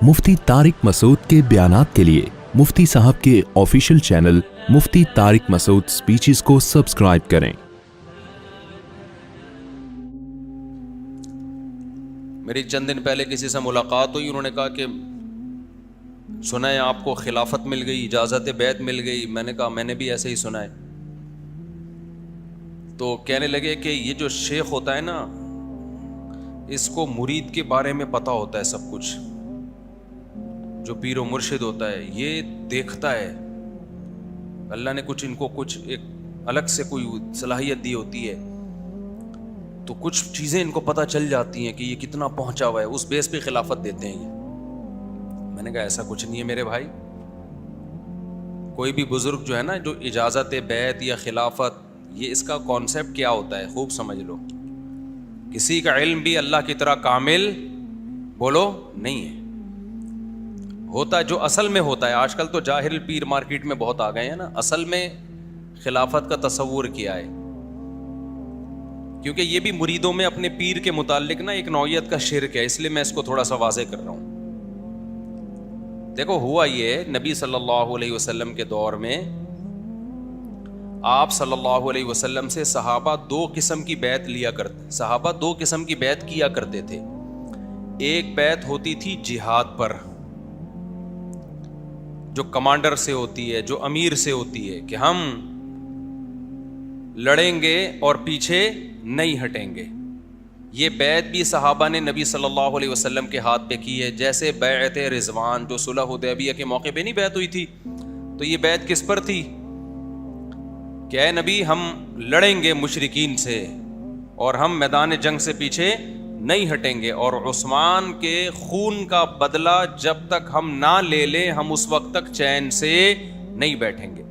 مفتی طارق مسعود کے بیانات کے لیے مفتی صاحب کے آفیشیل چینل مفتی طارق مسعود سپیچز کو سبسکرائب کریں۔ میری چند دن پہلے کسی سے ملاقات ہوئی، انہوں نے کہا کہ سنا ہے آپ کو خلافت مل گئی، اجازت بیعت مل گئی۔ میں نے کہا میں نے بھی ایسے ہی سنا ہے۔ تو کہنے لگے کہ یہ جو شیخ ہوتا ہے نا، اس کو مرید کے بارے میں پتہ ہوتا ہے سب کچھ۔ جو پیر و مرشد ہوتا ہے یہ دیکھتا ہے، اللہ نے کچھ ان کو کچھ ایک الگ سے کوئی صلاحیت دی ہوتی ہے، تو کچھ چیزیں ان کو پتہ چل جاتی ہیں کہ یہ کتنا پہنچا ہوا ہے، اس بیس پہ خلافت دیتے ہیں یہ۔ میں نے کہا ایسا کچھ نہیں ہے میرے بھائی۔ کوئی بھی بزرگ جو ہے نا، جو اجازت بیعت یا خلافت، یہ اس کا کانسیپٹ کیا ہوتا ہے خوب سمجھ لو۔ کسی کا علم بھی اللہ کی طرح کامل بولو نہیں ہے، ہوتا جو اصل میں ہوتا ہے۔ آج کل تو جاہل پیر مارکیٹ میں بہت آ گئے ہیں نا، اصل میں خلافت کا تصور کیا ہے، کیونکہ یہ بھی مریدوں میں اپنے پیر کے متعلق نا ایک نوعیت کا شرک ہے، اس لیے میں اس کو تھوڑا سا واضح کر رہا ہوں۔ دیکھو ہوا یہ، نبی صلی اللہ علیہ وسلم کے دور میں آپ صلی اللہ علیہ وسلم سے صحابہ دو قسم کی بیعت لیا کرتے، صحابہ دو قسم کی بیعت کیا کرتے تھے۔ ایک بیعت ہوتی تھی جہاد پر، جو کمانڈر سے ہوتی ہے، جو امیر سے ہوتی ہے، کہ ہم لڑیں گے اور پیچھے نہیں ہٹیں گے۔ یہ بیعت بھی صحابہ نے نبی صلی اللہ علیہ وسلم کے ہاتھ پہ کی ہے، جیسے بیعت رضوان جو صلح حدیبیہ کے موقع پہ نہیں بیعت ہوئی تھی، تو یہ بیعت کس پر تھی کہ اے نبی ہم لڑیں گے مشرکین سے اور ہم میدان جنگ سے پیچھے نہیں ہٹیں گے، اور عثمان کے خون کا بدلہ جب تک ہم نہ لے لیں ہم اس وقت تک چین سے نہیں بیٹھیں گے۔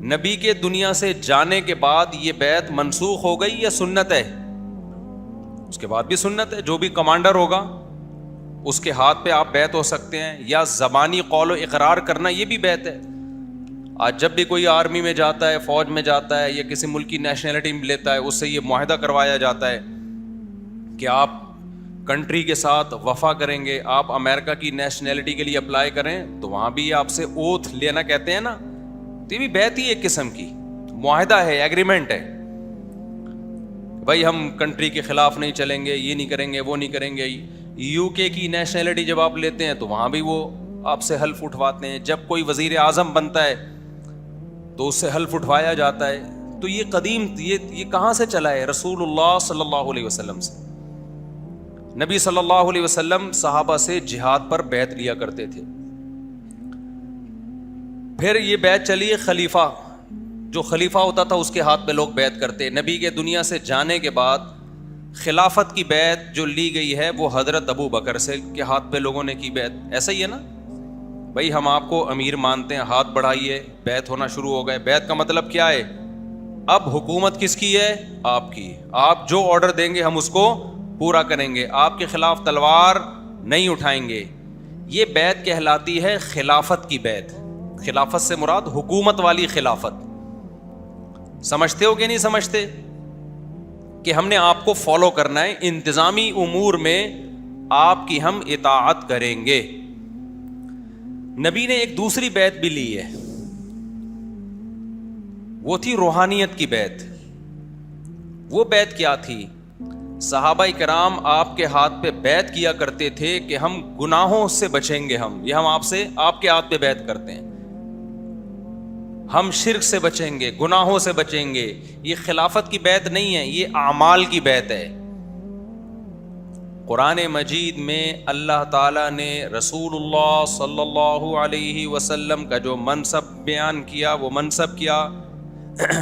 نبی کے دنیا سے جانے کے بعد یہ بیعت منسوخ ہو گئی یا سنت ہے؟ اس کے بعد بھی سنت ہے، جو بھی کمانڈر ہوگا اس کے ہاتھ پہ آپ بیعت ہو سکتے ہیں، یا زبانی قول و اقرار کرنا یہ بھی بیعت ہے۔ آج جب بھی کوئی آرمی میں جاتا ہے، فوج میں جاتا ہے، یا کسی ملک کی نیشنلٹی لیتا ہے، اس سے یہ معاہدہ کروایا جاتا ہے کہ آپ کنٹری کے ساتھ وفا کریں گے، آپ امریکہ کی نیشنلٹی کے لیے اپلائی کریں، تو وہاں بھی آپ سے اوتھ لینا کہتے ہیں نا، تو یہ بھی بیعت ہی ایک قسم کی معاہدہ ہے، ایگریمنٹ ہے، بھائی ہم کنٹری کے خلاف نہیں چلیں گے، یہ نہیں کریں گے، وہ نہیں کریں گے۔ یو کے کی نیشنلٹی جب آپ لیتے ہیں تو وہاں بھی وہ آپ سے حلف اٹھواتے ہیں، جب کوئی وزیر اعظم بنتا ہے تو اس سے حلف اٹھوایا جاتا ہے۔ تو یہ قدیم یہ کہاں سے چلا ہے؟ رسول اللہ صلی اللہ علیہ وسلم سے۔ نبی صلی اللہ علیہ وسلم صحابہ سے جہاد پر بیعت لیا کرتے تھے۔ پھر یہ بیعت چلی خلیفہ، جو خلیفہ ہوتا تھا اس کے ہاتھ پہ لوگ بیعت کرتے۔ نبی کے دنیا سے جانے کے بعد خلافت کی بیعت جو لی گئی ہے وہ حضرت ابو بکر سے کے ہاتھ پہ لوگوں نے کی بیعت۔ ایسا ہی ہے نا بھائی، ہم آپ کو امیر مانتے ہیں، ہاتھ بڑھائیے، بیعت ہونا شروع ہو گئے۔ بیعت کا مطلب کیا ہے؟ اب حکومت کس کی ہے؟ آپ کی۔ آپ جو آرڈر دیں گے ہم اس کو پورا کریں گے، آپ کے خلاف تلوار نہیں اٹھائیں گے۔ یہ بیعت کہلاتی ہے خلافت کی بیعت۔ خلافت سے مراد حکومت والی خلافت۔ سمجھتے ہو کہ نہیں سمجھتے کہ ہم نے آپ کو فالو کرنا ہے، انتظامی امور میں آپ کی ہم اطاعت کریں گے۔ نبی نے ایک دوسری بیعت بھی لی ہے، وہ تھی روحانیت کی بیعت۔ وہ بیعت کیا تھی؟ صحابہ کرام آپ کے ہاتھ پہ بیعت کیا کرتے تھے کہ ہم گناہوں سے بچیں گے، ہم آپ سے آپ کے ہاتھ پہ بیعت کرتے ہیں، ہم شرک سے بچیں گے، گناہوں سے بچیں گے۔ یہ خلافت کی بیعت نہیں ہے، یہ اعمال کی بیعت ہے۔ قرآن مجید میں اللہ تعالیٰ نے رسول اللہ صلی اللہ علیہ وسلم کا جو منصب بیان کیا، وہ منصب کیا،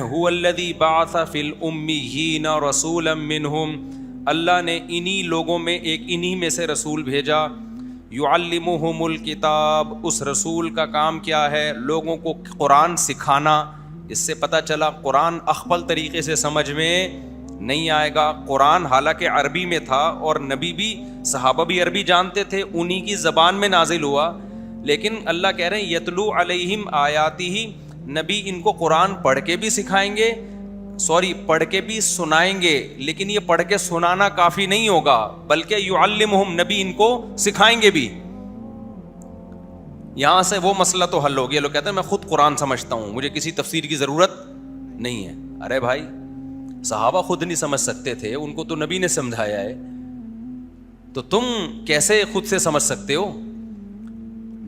هو الذی بعث فی الامیین رسولا منہم، اللہ نے انہی لوگوں میں ایک انہی میں سے رسول بھیجا، یعلمہم الکتاب، اس رسول کا کام کیا ہے؟ لوگوں کو قرآن سکھانا۔ اس سے پتہ چلا قرآن اخبل طریقے سے سمجھ میں نہیں آئے گا۔ قرآن حالانکہ عربی میں تھا اور نبی بھی، صحابہ بھی عربی جانتے تھے، انہی کی زبان میں نازل ہوا، لیکن اللہ کہہ رہے ہیں یتلو علیہم آیاتہ، نبی ان کو قرآن پڑھ کے بھی سکھائیں گے، پڑھ کے بھی سنائیں گے، لیکن یہ پڑھ کے سنانا کافی نہیں ہوگا، بلکہ یعلمہم، نبی ان کو سکھائیں گے بھی۔ یہاں سے وہ مسئلہ تو حل ہو گیا. لوگ کہتے ہیں میں خود قرآن سمجھتا ہوں, مجھے کسی تفسیر کی ضرورت نہیں ہے. ارے بھائی, صحابہ خود نہیں سمجھ سکتے تھے, ان کو تو نبی نے سمجھایا ہے, تو تم کیسے خود سے سمجھ سکتے ہو؟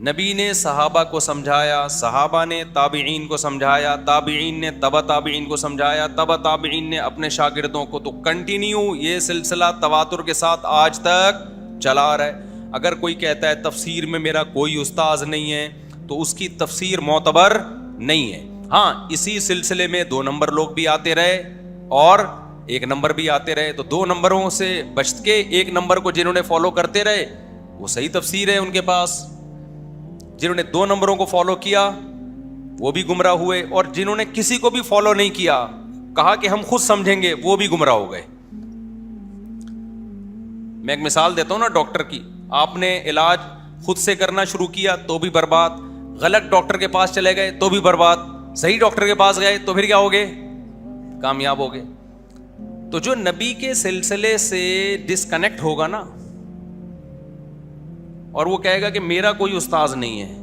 نبی نے صحابہ کو سمجھایا, صحابہ نے تابعین کو سمجھایا, تابعین نے تبع تابعین کو سمجھایا, تبع تابعین نے اپنے شاگردوں کو, تو کنٹینیو یہ سلسلہ تواتر کے ساتھ آج تک چلا آ رہا ہے. اگر کوئی کہتا ہے تفسیر میں میرا کوئی استاذ نہیں ہے, تو اس کی تفسیر معتبر نہیں ہے. ہاں, اسی سلسلے میں 2 نمبر لوگ بھی آتے رہے اور 1 نمبر بھی آتے رہے, تو 2 نمبروں سے بچ کے 1 نمبر کو جنہوں نے فالو کرتے رہے وہ صحیح تفسیر ہے ان کے پاس. جنہوں نے 2 نمبروں کو فالو کیا وہ بھی گمراہ ہوئے, اور جنہوں نے کسی کو بھی فالو نہیں کیا, کہا کہ ہم خود سمجھیں گے, وہ بھی گمراہ ہو گئے. میں ایک مثال دیتا ہوں نا ڈاکٹر کی. آپ نے علاج خود سے کرنا شروع کیا تو بھی برباد, غلط ڈاکٹر کے پاس چلے گئے تو بھی برباد, صحیح ڈاکٹر کے پاس گئے تو پھر کیا ہوگے؟ کامیاب ہو گئے. تو جو نبی کے سلسلے سے ڈسکنیکٹ ہوگا نا, اور وہ کہے گا کہ میرا کوئی استاذ نہیں ہے,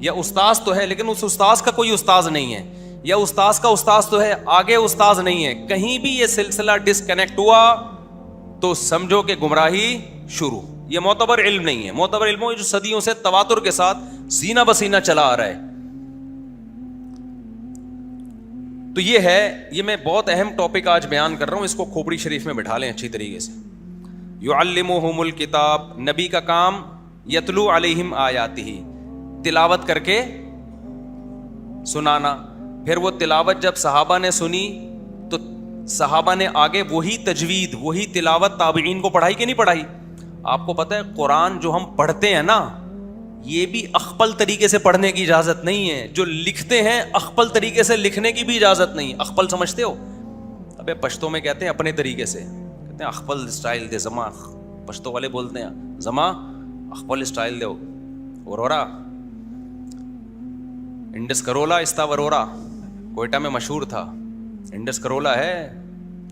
یا استاذ تو ہے لیکن اس استاذ کا کوئی استاذ نہیں ہے, یا استاذ کا استاذ تو ہے آگے استاذ نہیں ہے, کہیں بھی یہ سلسلہ ڈسکنیکٹ ہوا تو سمجھو کہ گمراہی شروع. یہ معتبر علم نہیں ہے. معتبر علم جو صدیوں سے تواتر کے ساتھ سینہ بسینہ چلا آ رہا ہے. تو یہ ہے, یہ میں بہت اہم ٹاپک آج بیان کر رہا ہوں, اس کو کھوپڑی شریف میں بٹھا لیں اچھی طریقے سے. یعلمہم الکتاب, نبی کا کام یتلو علیہم آیاتہ, تلاوت کر کے سنانا. پھر وہ تلاوت جب صحابہ نے سنی تو صحابہ نے آگے وہی تجوید, وہی تلاوت تابعین کو پڑھائی کہ نہیں پڑھائی؟ آپ کو پتہ ہے قرآن جو ہم پڑھتے ہیں نا, یہ بھی اخپل طریقے سے پڑھنے کی اجازت نہیں ہے. جو لکھتے ہیں اخپل طریقے سے لکھنے کی بھی اجازت نہیں. اخپل سمجھتے ہو؟ ابے پشتو میں کہتے ہیں اپنے طریقے سے, کہتے ہیں اخپل اسٹائل دے زما, پشتو والے بولتے ہیں زما اخپل اسٹائل دے. ورورا انڈس کرولا استا ورورا کوئٹہ میں مشہور تھا. انڈس کرولا ہے,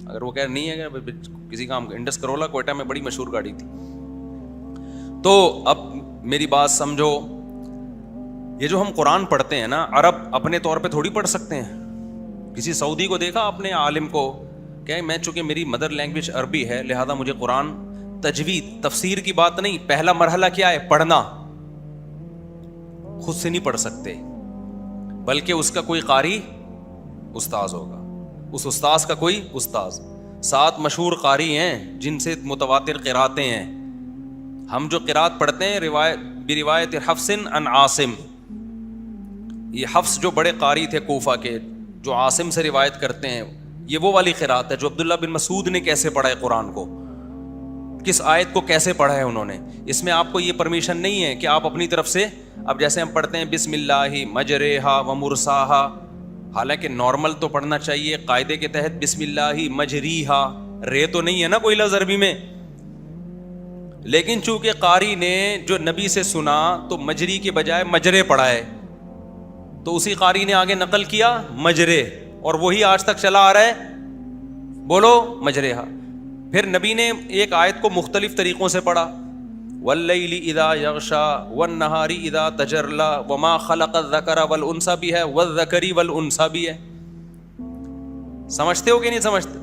اگر وہ کہہ نہیں ہے کہ کسی کام کا, انڈس کرولا کوئٹہ میں بڑی مشہور گاڑی تھی. تو اب میری بات سمجھو, یہ جو ہم قرآن پڑھتے ہیں نا, عرب اپنے طور پہ تھوڑی پڑھ سکتے ہیں. کسی سعودی کو دیکھا اپنے عالم کو کہ میں چونکہ میری مدر لینگویج عربی ہے لہذا مجھے قرآن, تجوید تفسیر کی بات نہیں, پہلا مرحلہ کیا ہے؟ پڑھنا. خود سے نہیں پڑھ سکتے بلکہ اس کا کوئی قاری استاذ ہوگا, اس استاذ کا کوئی استاذ. 7 مشہور قاری ہیں جن سے متواتر قراتیں ہیں. ہم جو قرات پڑھتے ہیں روایت حفص عن عاصم, یہ حفص جو بڑے قاری تھے کوفہ کے, جو عاصم سے روایت کرتے ہیں, یہ وہ والی قرات ہے جو عبداللہ بن مسعود نے کیسے پڑھا ہے قرآن کو, کس آیت کو کیسے پڑھا ہے انہوں نے. اس میں آپ کو یہ پرمیشن نہیں ہے کہ آپ اپنی طرف سے, اب جیسے ہم پڑھتے ہیں بسم اللہ مجریہا و مرساہا, حالانکہ نارمل تو پڑھنا چاہیے قاعدے کے تحت بسم اللہ مجریہا, رے تو نہیں ہے نا کوئی لفظ عربی میں, لیکن چونکہ قاری نے جو نبی سے سنا تو مجری کے بجائے مجرے پڑھا ہے, تو اسی قاری نے آگے نقل کیا مجرے, اور وہی آج تک چلا آ رہا ہے, بولو مجریہا. پھر نبی نے ایک آیت کو مختلف طریقوں سے پڑھا, واللیل اذا یغشا والنہار اذا تجلی وما خلق الذکر والانثی بھی ہے, والذکر والانثی بھی ہے. سمجھتے ہو کہ نہیں سمجھتے؟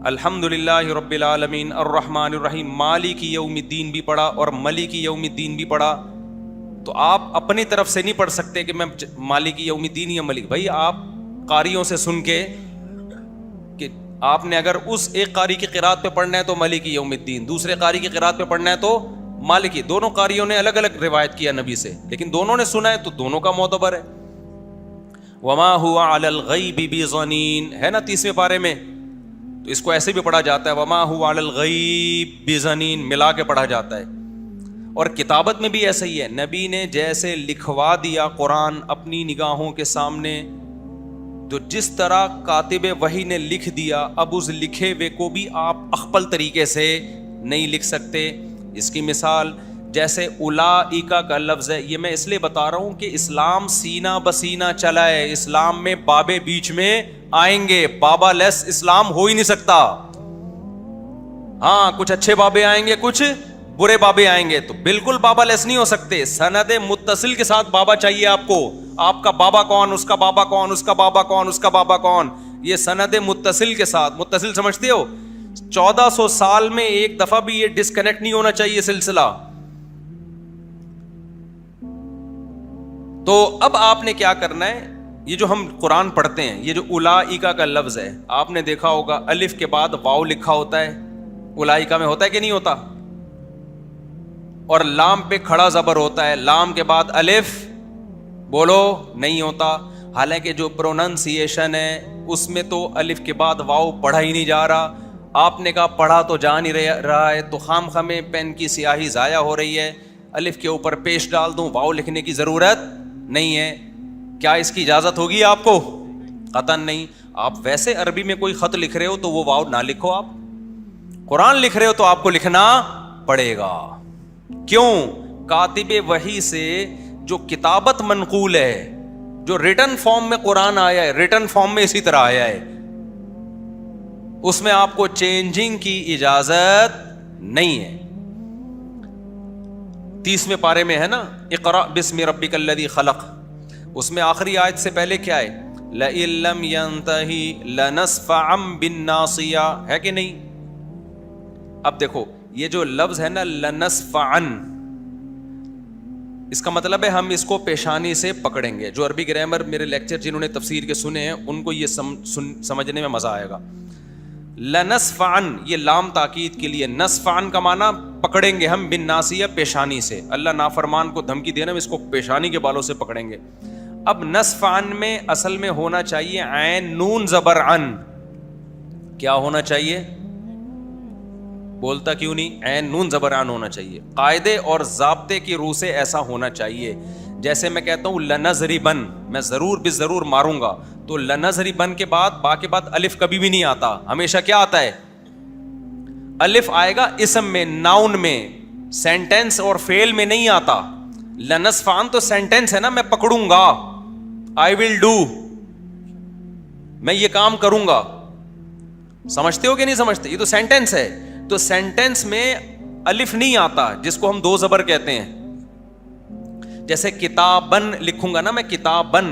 الحمدللہ رب العالمین الرحمن الرحیم, مالک یوم الدین بھی پڑھا اور ملک یوم الدین بھی پڑھا. تو آپ اپنی طرف سے نہیں پڑھ سکتے کہ میں مالک یوم الدین یا ملک. بھائی آپ قاریوں سے سن کے, کہ آپ نے اگر اس ایک قاری کی قرات پہ پڑھنا ہے تو ملک یوم الدین, دوسرے قاری کی قرات پہ پڑھنا ہے تو مالکی. دونوں قاریوں نے الگ الگ روایت کیا نبی سے, لیکن دونوں نے سنا ہے تو دونوں کا معتبر ہے. وما هو علی الغیب بظنین ہے نا 30ویں پارے میں, تو اس کو ایسے بھی پڑھا جاتا ہے وما هو علی الغیب بظنین, ملا کے پڑھا جاتا ہے. اور کتابت میں بھی ایسا ہی ہے, نبی نے جیسے لکھوا دیا قرآن اپنی نگاہوں کے سامنے, تو جس طرح کاتب وحی نے لکھ دیا, اب اس لکھے ہوئے کو بھی آپ اخپل طریقے سے نہیں لکھ سکتے. اس کی مثال جیسے اولائکا کا لفظ ہے, یہ میں اس لیے بتا رہا ہوں کہ اسلام سینہ بسینہ چلا ہے. اسلام میں بابے بیچ میں آئیں گے, بابا لیس اسلام ہو ہی نہیں سکتا. ہاں کچھ اچھے بابے آئیں گے, کچھ برے بابے آئیں گے تو بالکل بابا لیس نہیں ہو سکتے. سند متصل کے ساتھ بابا چاہیے آپ کو. آپ کا بابا کون, اس کا بابا کون, اس کا بابا کون, اس کا بابا کون, یہ سند متصل کے ساتھ. متصل سمجھتے ہو؟ 1400 سال میں ایک دفعہ بھی یہ ڈسکنیکٹ نہیں ہونا چاہیے سلسلہ. تو اب آپ نے کیا کرنا ہے, یہ جو ہم قرآن پڑھتے ہیں, یہ جو اولائکا کا لفظ ہے, آپ نے دیکھا ہوگا الف کے بعد واو لکھا ہوتا ہے. اولائکا میں ہوتا ہے کہ نہیں ہوتا؟ اور لام پہ کھڑا زبر ہوتا ہے, لام کے بعد الف بولو نہیں ہوتا. حالانکہ جو پروننسیشن ہے اس میں تو الف کے بعد واو پڑھا ہی نہیں جا رہا. آپ نے کہا پڑھا تو جا نہیں رہا ہے, تو خام خامے پین کی سیاہی ضائع ہو رہی ہے. الف کے اوپر پیش ڈال دوں, واو لکھنے کی ضرورت نہیں ہے. کیا اس کی اجازت ہوگی آپ کو؟ قطعاً نہیں. آپ ویسے عربی میں کوئی خط لکھ رہے ہو تو وہ واو نہ لکھو. آپ قرآن لکھ رہے ہو تو آپ کو لکھنا پڑے گا. کیوں؟ کاتب وحی سے جو کتابت منقول ہے, جو ریٹن فارم میں قرآن آیا ہے, ریٹن فارم میں اسی طرح آیا ہے, اس میں آپ کو چینجنگ کی اجازت نہیں ہے. 30ویں پارے میں ہے نا, اقرأ بسم ربک الذی خلق, اس میں آخری آیت سے پہلے کیا ہے؟ لئن لم ينتهِ لنصفعا بالناصیہ, ہے کہ نہیں؟ اب دیکھو یہ جو لفظ ہے نا لنصفعا, اس کا مطلب ہے ہم اس کو پیشانی سے پکڑیں گے. جو عربی گرامر میرے لیکچر جنہوں نے تفسیر کے سنے ہیں ان کو یہ سمجھنے میں مزہ آئے گا. لنصفعن یہ لام تاکید کے لیے, نصفعن کا معنی پکڑیں گے ہم, بالناصیہ پیشانی سے. اللہ نافرمان کو دھمکی دینا ہم اس کو پیشانی کے بالوں سے پکڑیں گے. اب نصفعن میں اصل میں ہونا چاہیے عین نون زبر عن. کیا ہونا چاہیے؟ بولتا کیوں نہیں؟ عین نون زبر عن ہونا چاہیے. قاعدے اور ضابطے کی روح سے ایسا ہونا چاہیے. جیسے میں کہتا ہوں لنضربن, میں ضرور بالضرور ماروں گا, تو لنضربن کے بعد با کے بعد الف کبھی بھی نہیں آتا. ہمیشہ کیا آتا ہے؟ الف آئے گا اسم میں, ناؤن میں, سینٹینس اور فعل میں نہیں آتا. لنصفعن تو سینٹینس ہے نا, میں پکڑوں گا, I will do, میں یہ کام کروں گا. سمجھتے ہو کہ نہیں سمجھتے؟ یہ تو سینٹینس ہے. تو سینٹینس میں الف نہیں آتا, جس کو ہم دو زبر کہتے ہیں. جیسے کتابن لکھوں گا نا میں, کتابن,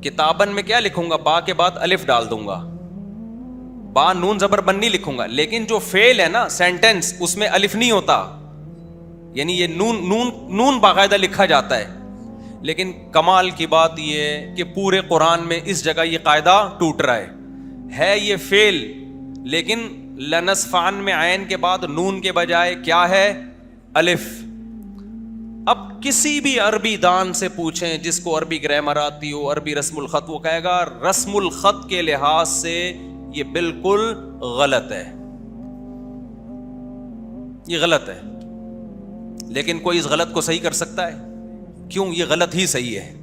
کتابن میں کیا لکھوں گا؟ با کے بعد الف ڈال دوں گا, با نون زبر بن نہیں لکھوں گا. لیکن جو فعل ہے نا سینٹینس, اس میں الف نہیں ہوتا, یعنی یہ نون نون نون باقاعدہ لکھا جاتا ہے. لیکن کمال کی بات یہ ہے کہ پورے قرآن میں اس جگہ یہ قاعدہ ٹوٹ رہا ہے یہ فعل, لیکن لنصفعن میں عین کے بعد نون کے بجائے کیا ہے؟ الف. اب کسی بھی عربی دان سے پوچھیں جس کو عربی گرامر آتی ہو, عربی رسم الخط, وہ کہے گا رسم الخط کے لحاظ سے یہ بالکل غلط ہے, یہ غلط ہے. لیکن کوئی اس غلط کو صحیح کر سکتا ہے؟ کیوں؟ یہ غلط ہی صحیح ہے.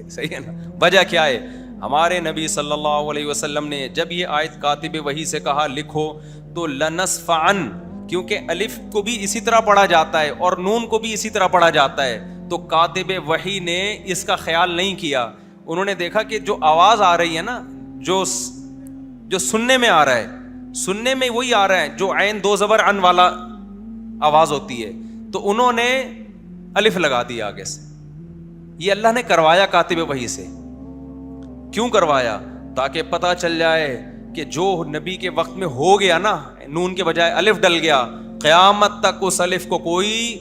صحیح ہے نا؟ وجہ کیا ہے؟ ہمارے نبی صلی اللہ علیہ وسلم نے جب یہ آیت کاتب وحی سے کہا لکھو, تو لنصفعن, کیونکہ الف کو بھی اسی طرح پڑھا جاتا ہے اور نون کو بھی اسی طرح پڑھا جاتا ہے, تو کاتب وحی نے اس کا خیال نہیں کیا. انہوں نے دیکھا کہ جو آواز آ رہی ہے نا, جو سننے میں آ رہا ہے, سننے میں وہی آ رہا ہے جو عین دو زبر عن والا آواز ہوتی ہے, تو انہوں نے الف لگا دیا آگے سے. یہ اللہ نے کروایا کاتب وحی سے. کیوں کروایا؟ تاکہ پتہ چل جائے کہ جو نبی کے وقت میں ہو گیا نا, نون کے بجائے الف ڈل گیا, قیامت تک اس الف کو کوئی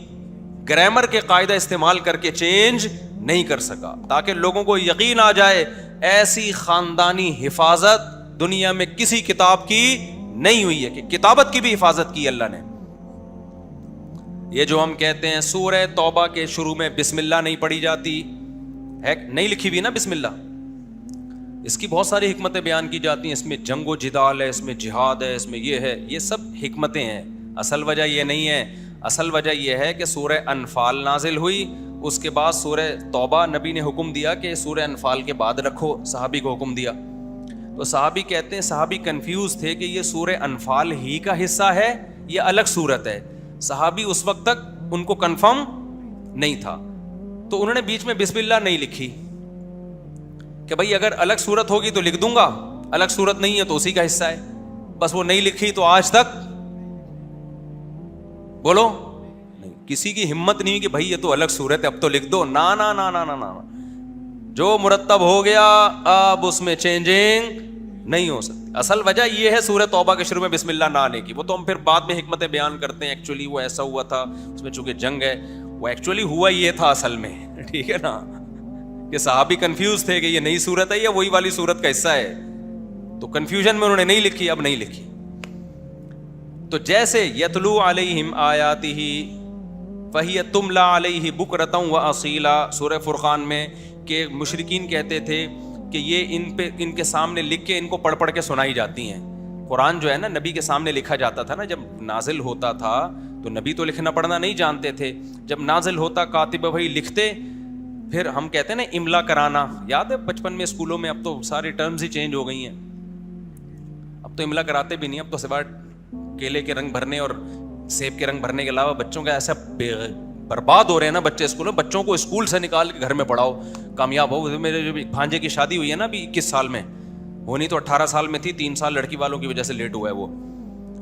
گرامر کے قاعدہ استعمال کر کے چینج نہیں کر سکا. تاکہ لوگوں کو یقین آ جائے ایسی خاندانی حفاظت دنیا میں کسی کتاب کی نہیں ہوئی ہے, کہ کتابت کی بھی حفاظت کی اللہ نے. یہ جو ہم کہتے ہیں سورہ توبہ کے شروع میں بسم اللہ نہیں پڑھی جاتی ہے, نہیں لکھی ہوئی نا بسم اللہ, اس کی بہت ساری حکمتیں بیان کی جاتی ہیں. اس میں جنگ و جدال ہے, اس میں جہاد ہے, اس میں یہ ہے, یہ سب حکمتیں ہیں. اصل وجہ یہ نہیں ہے. اصل وجہ یہ ہے کہ سورہ انفال نازل ہوئی, اس کے بعد سورہ توبہ نبی نے حکم دیا کہ سورہ انفال کے بعد رکھو, صحابی کو حکم دیا. تو صحابی کہتے ہیں صحابی کنفیوز تھے کہ یہ سورہ انفال ہی کا حصہ ہے یا الگ صورت ہے. صحابی اس وقت تک ان کو کنفرم نہیں تھا, تو انہوں نے بیچ میں بسم اللہ نہیں لکھی کہ بھائی اگر الگ صورت ہوگی تو لکھ دوں گا, الگ صورت نہیں ہے تو اسی کا حصہ ہے. بس وہ نہیں لکھی, تو آج تک بولو کسی کی ہمت نہیں کہ بھائی یہ تو الگ صورت ہے اب تو لکھ دو. نا نا نا نا نا نا, جو مرتب ہو گیا اب اس میں چینجنگ نہیں ہو سکتی. اصل وجہ یہ ہے سورہ توبہ کے شروع میں بسم اللہ نہ آنے کی. وہ تو ہم پھر بعد میں حکمتیں بیان کرتے ہیں, ایکچولی وہ ایسا ہوا تھا, اس میں چونکہ جنگ ہے, وہ ایکچولی ہوا یہ تھا اصل میں, ٹھیک ہے نا, کہ صحابی کنفیوز تھے کہ یہ نئی صورت ہے یا وہی والی صورت کا حصہ ہے, تو کنفیوژن میں انہوں نے نہیں لکھی, اب نہیں لکھی. تو جیسے یتلو علیہم آیاتہ فہی تملی علیہ بکرۃ واصیلا, سورہ فرقان میں, کہ مشرکین کہتے تھے کہ یہ ان کے سامنے لکھ کے ان کو پڑھ پڑھ کے سنائی جاتی ہیں. قرآن جو ہے نا نبی کے سامنے لکھا جاتا تھا نا, جب نازل ہوتا تھا تو نبی تو لکھنا پڑھنا نہیں جانتے تھے, جب نازل ہوتا کاتب وہی لکھتے, پھر ہم کہتے ہیں نا املا کرانا, یاد ہے بچپن میں اسکولوں میں, اب تو ساری ٹرمز ہی چینج ہو گئی ہیں, اب تو املا کراتے بھی نہیں, اب تو سوائے کیلے کے رنگ بھرنے اور سیب کے رنگ بھرنے کے علاوہ بچوں کا ایسا برباد ہو رہے ہیں نا بچے اسکول میں. بچوں کو اسکول سے نکال کے گھر میں پڑھاؤ, کامیاب ہو. میرے جو بھانجے کی شادی ہوئی ہے نا ابھی 21 سال میں, ہونی تو 18 سال میں تھی, 3 سال لڑکی والوں کی وجہ سے لیٹ ہوا ہے وہ.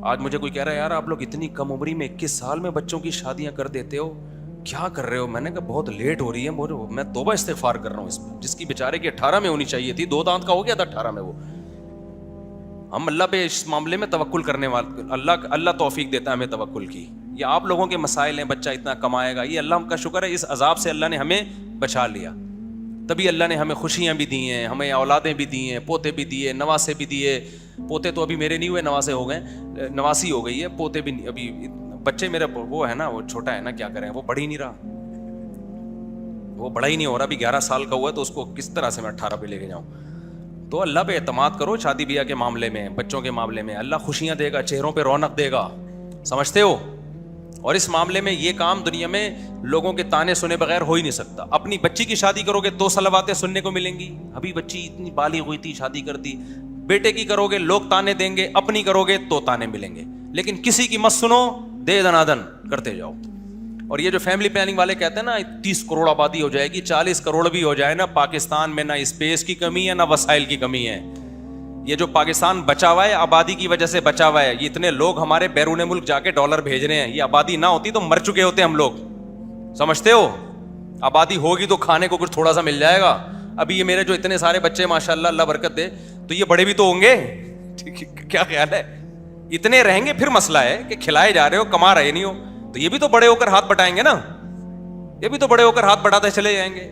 آج مجھے کوئی کہہ رہا ہے یار آپ لوگ اتنی کم عمری میں 21 سال میں بچوں کی شادیاں کر دیتے ہو, کیا کر رہے ہو؟ میں نے کہا بہت لیٹ ہو رہی ہے, میں توبہ استغفار کر رہا ہوں اس پہ. جس کی بیچارے کی 18 میں ہونی چاہیے تھی, 2 دانت کا ہو گیا تھا 18 میں وہ. ہم اللہ پہ اس معاملے میں توکل کرنے والے, اللہ توفیق دیتا ہے ہمیں توکل کی. یہ آپ لوگوں کے مسائل ہیں, بچہ اتنا کمائے گا, یہ اللہ کا شکر ہے, اس عذاب سے اللہ نے ہمیں بچا لیا. تبھی اللہ نے ہمیں خوشیاں بھی دی ہیں, ہمیں اولادیں بھی دی ہیں, پوتے بھی دیے, نواسے بھی دیے. پوتے تو ابھی میرے نہیں ہوئے, نواسے ہو گئے, نواسی ہو گئی ہے, پوتے بھی ابھی. بچے میرے وہ ہے نا, وہ چھوٹا ہے نا, کیا کریں, وہ بڑھ ہی نہیں رہا, وہ بڑا ہی نہیں ہو رہا. ابھی 11 سال کا ہوا ہے تو اس کو کس طرح سے میں 18 پہ لے کے جاؤں. تو اللہ پہ اعتماد کرو شادی بیاہ کے معاملے میں, بچوں کے معاملے میں. اللہ خوشیاں دے گا, چہروں پہ رونق دے گا, سمجھتے ہو. اور اس معاملے میں یہ کام دنیا میں لوگوں کے تانے سنے بغیر ہو ہی نہیں سکتا. اپنی بچی کی شادی کرو گے 2 صلواتیں سننے کو ملیں گی, ابھی بچی اتنی بالغ ہوئی تھی شادی کر دی. بیٹے کی کرو گے لوگ تانے دیں گے, اپنی کرو گے تو تانے ملیں گے. لیکن کسی کی مت سنو, دے دنادن کرتے جاؤ. اور یہ جو فیملی پلاننگ والے کہتے ہیں نا 30 کروڑ آبادی ہو جائے گی, 40 کروڑ بھی ہو جائے نا, پاکستان میں نہ اسپیس کی کمی ہے نہ وسائل کی کمی ہے. یہ جو پاکستان بچا ہوا ہے آبادی کی وجہ سے بچا ہوا ہے. یہ اتنے لوگ ہمارے بیرون ملک جا کے ڈالر بھیج رہے ہیں, یہ آبادی نہ ہوتی تو مر چکے ہوتے ہم لوگ, سمجھتے ہو. آبادی ہوگی تو کھانے کو کچھ تھوڑا سا مل جائے گا. ابھی یہ میرے جو اتنے سارے بچے ماشاءاللہ اللہ برکت دے, تو یہ بڑے بھی تو ہوں گے, کیا خیال ہے. اتنے رہیں گے پھر مسئلہ ہے کہ کھلائے جا رہے ہو, کما رہے نہیں ہو, تو یہ بھی تو بڑے ہو کر ہاتھ بٹائیں گے نا, یہ بھی تو بڑے ہو کر ہاتھ بٹاتے چلے جائیں گے.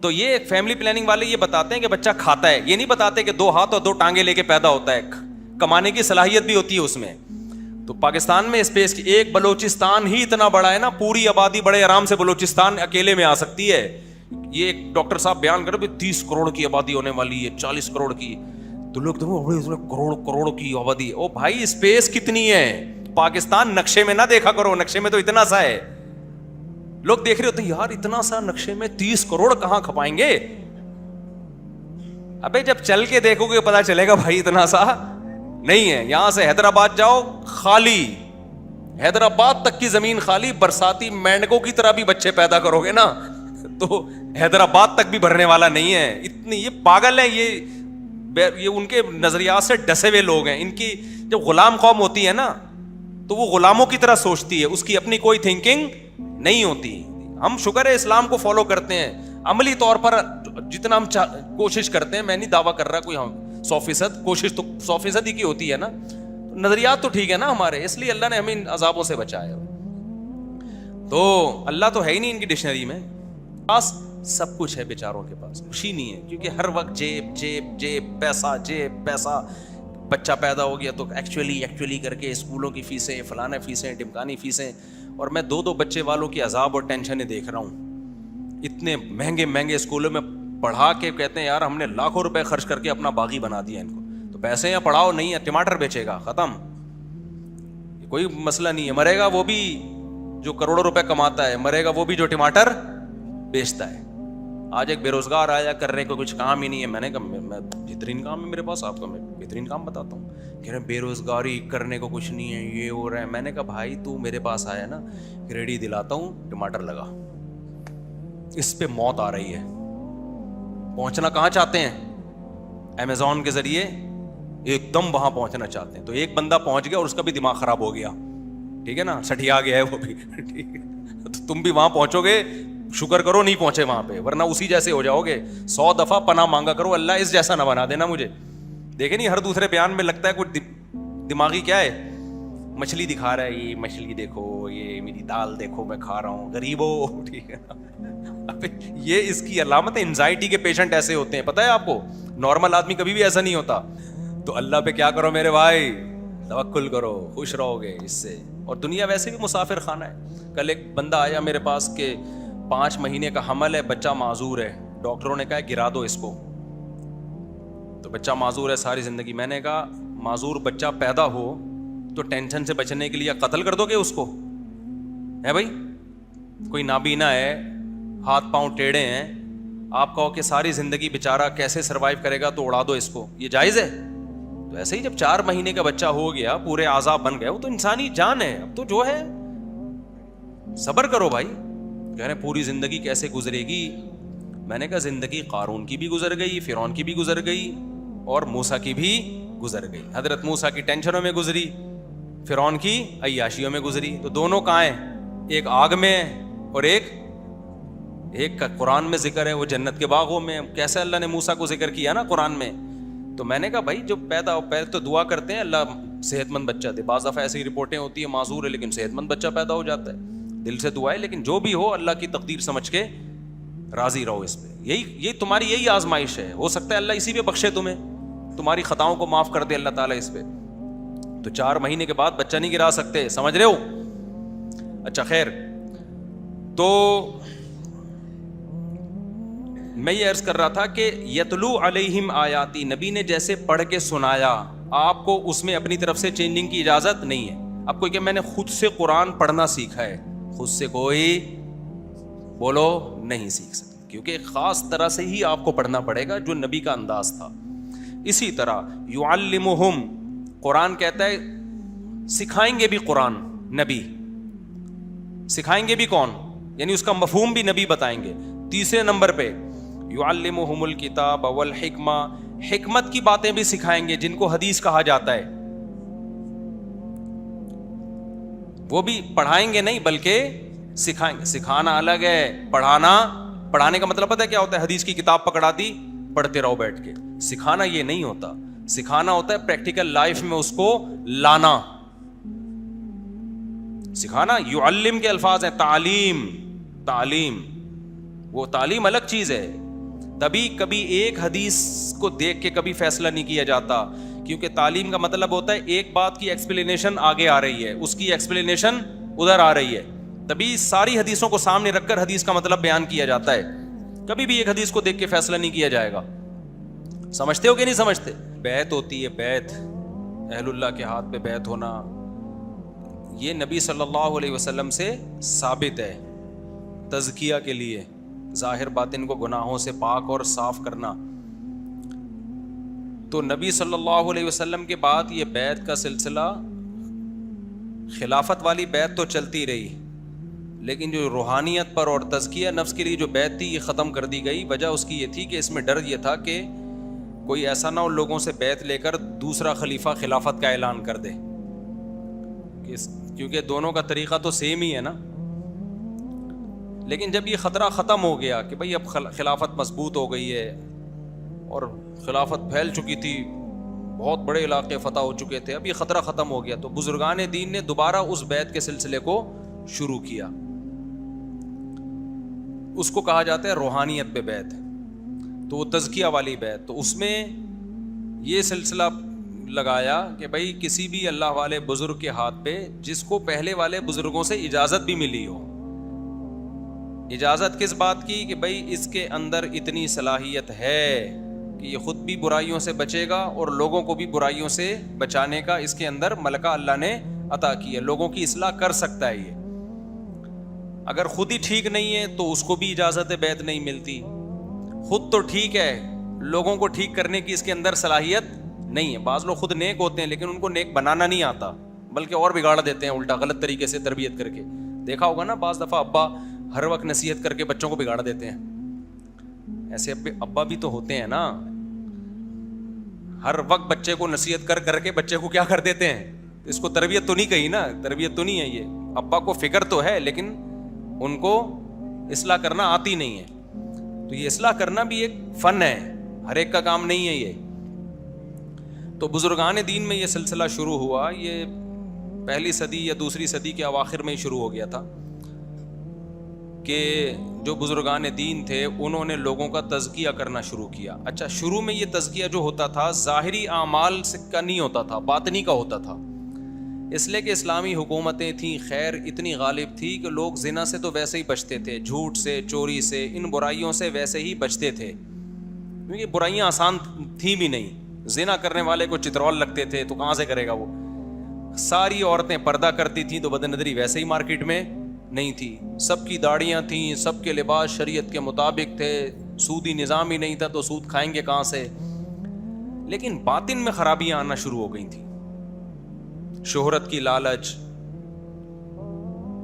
تو یہ فیملی پلاننگ والے یہ بتاتے ہیں کہ بچہ کھاتا ہے, یہ نہیں بتاتے کہ 2 ہاتھ اور 2 ٹانگیں لے کے پیدا ہوتا ہے, کمانے کی صلاحیت بھی ہوتی ہے اس میں. تو پاکستان میں اسپیس کی ایک بلوچستان ہی اتنا بڑا ہے نا, پوری آبادی بڑے آرام سے بلوچستان اکیلے میں آ سکتی ہے. یہ ایک ڈاکٹر صاحب بیان کر 30 کروڑ کی آبادی ہونے والی ہے, 40 کروڑ کی, تو لوگ کروڑ کی آبادی. او بھائی اسپیس کتنی ہے, پاکستان نقشے میں نہ دیکھا کرو, نقشے میں تو اتنا سا ہے. لوگ دیکھ رہے ہوتے ہیں یار اتنا سا نقشے میں 30 کروڑ کہاں کھپائیں گے. ابے جب چل کے دیکھو گے پتا چلے گا بھائی اتنا سا نہیں ہے. یہاں سے حیدرآباد جاؤ خالی, حیدرآباد تک کی زمین خالی, برساتی مینڈکوں کی طرح بھی بچے پیدا کرو گے نا تو حیدرآباد تک بھی بھرنے والا نہیں ہے. اتنی یہ پاگل ہے, یہ ان کے نظریات سے ڈسے ہوئے لوگ ہیں. ان کی جب غلام قوم ہوتی ہے نا تو وہ غلاموں کی طرح سوچتی ہے, اس کی اپنی کوئی تھنکنگ نہیں ہوتی. ہم شکر ہے اسلام کو فالو کرتے ہیں, عملی طور پر جتنا ہم کوشش کرتے ہیں, میں نہیں دعویٰ کر رہا کوئی, ہم 100% کوشش تو 100% ہی کی ہوتی ہے نا, نظریات تو ٹھیک ہے نا ہمارے, اس لیے اللہ نے ہمیں ان عذابوں سے بچایا. تو اللہ تو ہے ہی نہیں ان کی ڈکشنری میں, پاس سب کچھ ہے بیچاروں کے پاس, خوشی نہیں ہے, کیونکہ ہر وقت جیب جیب جیب پیسہ, جیب پیسہ. بچہ پیدا ہو گیا تو ایکچولی کر کے اسکولوں کی فیسیں, فلانا فیسیں, ڈمکانی فیسیں. اور میں 2 بچے والوں کی عذاب اور ٹینشنیں دیکھ رہا ہوں. اتنے مہنگے اسکولوں میں پڑھا کے کہتے ہیں یار ہم نے لاکھوں روپے خرچ کر کے اپنا باغی بنا دیا ان کو, تو پیسے یا پڑھاؤ نہیں ہے, ٹماٹر بیچے گا, ختم, کوئی مسئلہ نہیں ہے. مرے گا وہ بھی جو کروڑوں روپے کماتا ہے, مرے گا وہ بھی جو ٹماٹر بیچتا ہے. آج ایک بے روزگار آیا, کرنے کو کچھ کام ہی نہیں ہے. میں نے کہا میں بہترین کام ہے میرے پاس, آپ کو میں بہترین کام بتاتا ہوں. کہہ رہے بے روزگاری, کرنے کو کچھ نہیں ہے, یہ ہو رہا ہے. میں نے کہا بھائی تو میرے پاس آیا نا, ریڈی دلاتا ہوں, ٹماٹر لگا, اس پہ موت آ رہی ہے. پہنچنا کہاں چاہتے ہیں؟ امیزون کے ذریعے ایک دم وہاں پہنچنا چاہتے ہیں. تو ایک بندہ پہنچ گیا اور اس کا بھی دماغ خراب ہو گیا, ٹھیک ہے نا, سٹھیا گیا ہے وہ بھی, ٹھیک ہے, تو تم بھی وہاں پہنچو گے, شکر کرو نہیں پہنچے وہاں پہ, ورنہ اسی جیسے ہو جاؤ گے. 100 دفعہ پناہ مانگا کرو, اللہ اس جیسا نہ بنا دینا مجھے. دیکھیں نہیں ہر دوسرے بیان میں لگتا ہے کوئی دماغی کیا ہے, مچھلی دکھا رہا ہے, یہ مچھلی دیکھو, یہ میری دال دیکھو میں کھا رہا ہوں, غریبو, ٹھیک ہے نا. یہ اس کی علامت ہے. انزائٹی کے پیشنٹ ایسے ہوتے ہیں, پتہ ہے آپ کو, نارمل آدمی کبھی بھی ایسا نہیں ہوتا. تو اللہ پہ کیا کرو میرے بھائی, توکل کرو, خوش رہو گے اس سے. اور دنیا ویسے بھی مسافر خانہ ہے. کل ایک بندہ آیا میرے پاس کہ 5 مہینے کا حمل ہے, بچہ معذور ہے, ڈاکٹروں نے کہا گرا دو اس کو. تو بچہ معذور ہے ساری زندگی. میں نے کہا معذور بچہ پیدا ہو تو ٹینشن سے بچنے کے لیے قتل کر دو گے اس کو, ہے بھائی؟ کوئی نابینا ہے, ہاتھ پاؤں ٹیڑھے ہیں, آپ کہو کہ ساری زندگی بیچارہ کیسے سروائیو کرے گا تو اڑا دو اس کو, یہ جائز ہے؟ تو ایسے ہی جب 4 مہینے کا بچہ ہو گیا, پورے اعضاء بن گئے, وہ تو انسانی جان ہے, اب تو جو ہے صبر کرو بھائی. کہہ رہے پوری زندگی کیسے گزرے گی؟ میں نے کہا زندگی قارون کی بھی گزر گئی, فرعون کی بھی گزر گئی, اور موسیٰ کی بھی گزر گئی. حضرت موسیٰ کی ٹینشنوں میں گزری, فرعون کی عیاشیوں میں گزری. تو دونوں کہاں ہیں؟ ایک آگ میں ہے اور ایک کا قرآن میں ذکر ہے, وہ جنت کے باغوں میں. کیسے اللہ نے موسیٰ کو ذکر کیا نا قرآن میں. تو میں نے کہا بھائی جو پیدا ہو, پہلے تو دعا کرتے ہیں اللہ صحت مند بچہ دے. بعض دفعہ ایسی رپورٹیں ہوتی ہیں معذور ہے لیکن صحت مند بچہ پیدا ہو جاتا ہے, دل سے دعا ہے. لیکن جو بھی ہو اللہ کی تقدیر سمجھ کے راضی رہو اس پہ. یہی تمہاری یہی آزمائش ہے. ہو سکتا ہے اللہ اسی پہ بخشے تمہیں, تمہاری خطاؤں کو معاف کر دے اللہ تعالیٰ اس پہ. تو 4 مہینے کے بعد بچہ نہیں گرا سکتے, سمجھ رہے ہو؟ اچھا خیر, تو میں یہ عرض کر رہا تھا کہ یتلو علیہم آیاتی, نبی نے جیسے پڑھ کے سنایا, آپ کو اس میں اپنی طرف سے چینجنگ کی اجازت نہیں ہے. آپ کو کہ میں نے خود سے قرآن پڑھنا سیکھا ہے, خود سے کوئی بولو نہیں سیکھ سکتا, کیونکہ خاص طرح سے ہی آپ کو پڑھنا پڑے گا جو نبی کا انداز تھا. اسی طرح یعلمہم, قرآن کہتا ہے سکھائیں گے بھی قرآن, نبی سکھائیں گے بھی کون؟ یعنی اس کا مفہوم بھی نبی بتائیں گے. تیسرے نمبر پہ یعلمہم الکتاب والحکمہ, حکمت کی باتیں بھی سکھائیں گے جن کو حدیث کہا جاتا ہے. وہ بھی پڑھائیں گے نہیں بلکہ سکھائیں گے. سکھانا الگ ہے, پڑھانے کا مطلب پتہ ہے کیا ہوتا ہے؟ حدیث کی کتاب پکڑا دی, پڑھتے رہو بیٹھ کے. سکھانا یہ نہیں ہوتا. سکھانا ہوتا ہے پریکٹیکل لائف میں اس کو لانا. سکھانا یعلم کے الفاظ ہیں, تعلیم, وہ تعلیم الگ چیز ہے. تبھی کبھی ایک حدیث کو دیکھ کے کبھی فیصلہ نہیں کیا جاتا, کیونکہ تعلیم کا مطلب ہوتا ہے ایک بات کی ایکسپلینیشن آگے آ رہی ہے, اس کی ایکسپلینیشن ادھر آ رہی ہے, تبھی ساری حدیثوں کو سامنے رکھ کر حدیث کا مطلب بیان کیا جاتا ہے. کبھی بھی ایک حدیث کو دیکھ کے فیصلہ نہیں کیا جائے گا. سمجھتے ہو کہ نہیں سمجھتے؟ بیعت ہوتی ہے, بیعت, اہل اللہ کے ہاتھ پہ بیعت ہونا, یہ نبی صلی اللہ علیہ وسلم سے ثابت ہے. تزکیہ کے لیے, ظاہر باطن کو گناہوں سے پاک اور صاف کرنا. تو نبی صلی اللہ علیہ وسلم کے بعد یہ بیعت کا سلسلہ, خلافت والی بیعت تو چلتی رہی, لیکن جو روحانیت پر اور تزکیہ نفس کے لیے جو بیعت تھی یہ ختم کر دی گئی. وجہ اس کی یہ تھی کہ اس میں ڈر یہ تھا کہ کوئی ایسا نہ ہو لوگوں سے بیعت لے کر دوسرا خلیفہ خلافت کا اعلان کر دے, کیونکہ دونوں کا طریقہ تو سیم ہی ہے نا. لیکن جب یہ خطرہ ختم ہو گیا کہ بھئی اب خلافت مضبوط ہو گئی ہے اور خلافت پھیل چکی تھی, بہت بڑے علاقے فتح ہو چکے تھے, اب یہ خطرہ ختم ہو گیا, تو بزرگان دین نے دوبارہ اس بیعت کے سلسلے کو شروع کیا. اس کو کہا جاتا ہے روحانیت پہ بیعت, تو وہ تزکیہ والی بیعت. تو اس میں یہ سلسلہ لگایا کہ بھئی کسی بھی اللہ والے بزرگ کے ہاتھ پہ جس کو پہلے والے بزرگوں سے اجازت بھی ملی ہو. اجازت کس بات کی؟ کہ بھئی اس کے اندر اتنی صلاحیت ہے کہ یہ خود بھی برائیوں سے بچے گا اور لوگوں کو بھی برائیوں سے بچانے کا اس کے اندر ملکہ اللہ نے عطا کی ہے, لوگوں کی اصلاح کر سکتا ہے. یہ اگر خود ہی ٹھیک نہیں ہے تو اس کو بھی اجازت بیعت نہیں ملتی. خود تو ٹھیک ہے, لوگوں کو ٹھیک کرنے کی اس کے اندر صلاحیت نہیں ہے. بعض لوگ خود نیک ہوتے ہیں لیکن ان کو نیک بنانا نہیں آتا, بلکہ اور بگاڑ دیتے ہیں الٹا, غلط طریقے سے تربیت کر کے. دیکھا ہوگا نا بعض دفعہ ابا ہر وقت نصیحت کر کے بچوں کو بگاڑ دیتے ہیں. ایسے ابا بھی تو ہوتے ہیں نا, ہر وقت بچے کو نصیحت کر کے بچے کو کیا کر دیتے ہیں, اس کو تربیت تو نہیں کہی نا, تربیت تو نہیں ہے یہ. ابا کو فکر تو ہے لیکن ان کو اصلاح کرنا آتی نہیں ہے. تو یہ اصلاح کرنا بھی ایک فن ہے, ہر ایک کا کام نہیں ہے یہ. تو بزرگان دین میں یہ سلسلہ شروع ہوا, یہ پہلی صدی یا دوسری صدی کے اواخر میں ہی شروع ہو گیا تھا کہ جو بزرگان دین تھے انہوں نے لوگوں کا تزکیہ کرنا شروع کیا. اچھا, شروع میں یہ تزکیہ جو ہوتا تھا ظاہری اعمال سے کا نہیں ہوتا تھا, باطنی کا ہوتا تھا. اس لیے کہ اسلامی حکومتیں تھیں, خیر اتنی غالب تھی کہ لوگ زنا سے تو ویسے ہی بچتے تھے, جھوٹ سے, چوری سے, ان برائیوں سے ویسے ہی بچتے تھے, کیونکہ برائیاں آسان تھیں بھی نہیں. زنا کرنے والے کو چترول لگتے تھے تو کہاں سے کرے گا وہ. ساری عورتیں پردہ کرتی تھیں تو بد نظری ویسے ہی مارکیٹ میں نہیں تھی. سب کی داڑیاں تھیں, سب کے لباس شریعت کے مطابق تھے, سودی نظام ہی نہیں تھا تو سود کھائیں گے کہاں سے. لیکن باطن میں خرابیاں آنا شروع ہو گئی تھیں. شہرت کی لالچ,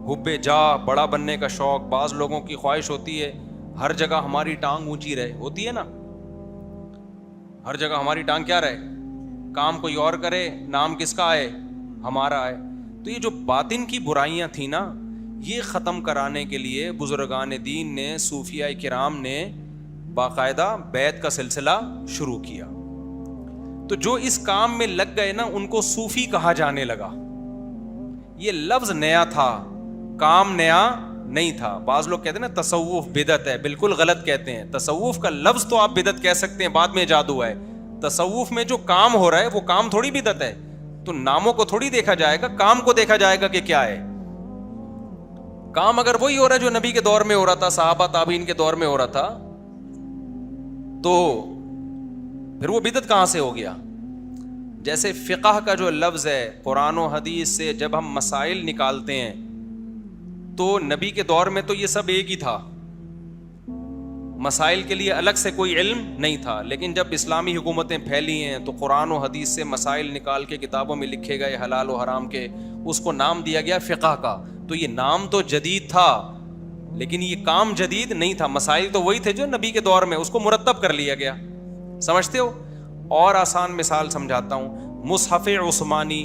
حب جاہ, بڑا بننے کا شوق. بعض لوگوں کی خواہش ہوتی ہے ہر جگہ ہماری ٹانگ اونچی رہے, ہوتی ہے نا, ہر جگہ ہماری ٹانگ کیا رہے, کام کوئی اور کرے, نام کس کا آئے, ہمارا آئے. تو یہ جو باطن کی برائیاں تھیں نا, یہ ختم کرانے کے لیے بزرگان دین نے, صوفیاء کرام نے باقاعدہ بیعت کا سلسلہ شروع کیا. تو جو اس کام میں لگ گئے نا ان کو صوفی کہا جانے لگا. یہ لفظ نیا تھا, کام نیا نہیں تھا. بعض لوگ کہتے ہیں نا تصوف بدعت ہے, بالکل غلط کہتے ہیں. تصوف کا لفظ تو آپ بدعت کہہ سکتے ہیں, بعد میں ایجاد ہوا ہے. تصوف میں جو کام ہو رہا ہے وہ کام تھوڑی بدعت ہے. تو ناموں کو تھوڑی دیکھا جائے گا, کام کو دیکھا جائے گا کہ کیا ہے. کام اگر وہی ہو رہا ہے جو نبی کے دور میں ہو رہا تھا, صحابہ تابعین کے دور میں ہو رہا تھا, تو پھر وہ بدعت کہاں سے ہو گیا. جیسے فقہ کا جو لفظ ہے, قرآن و حدیث سے جب ہم مسائل نکالتے ہیں تو نبی کے دور میں تو یہ سب ایک ہی تھا, مسائل کے لیے الگ سے کوئی علم نہیں تھا. لیکن جب اسلامی حکومتیں پھیلی ہیں تو قرآن و حدیث سے مسائل نکال کے کتابوں میں لکھے گئے حلال و حرام کے, اس کو نام دیا گیا فقہ کا. تو یہ نام تو جدید تھا لیکن یہ کام جدید نہیں تھا. مسائل تو وہی تھے جو نبی کے دور میں, اس کو مرتب کر لیا گیا. سمجھتے ہو؟ اور آسان مثال سمجھاتا ہوں. مصحف عثمانی,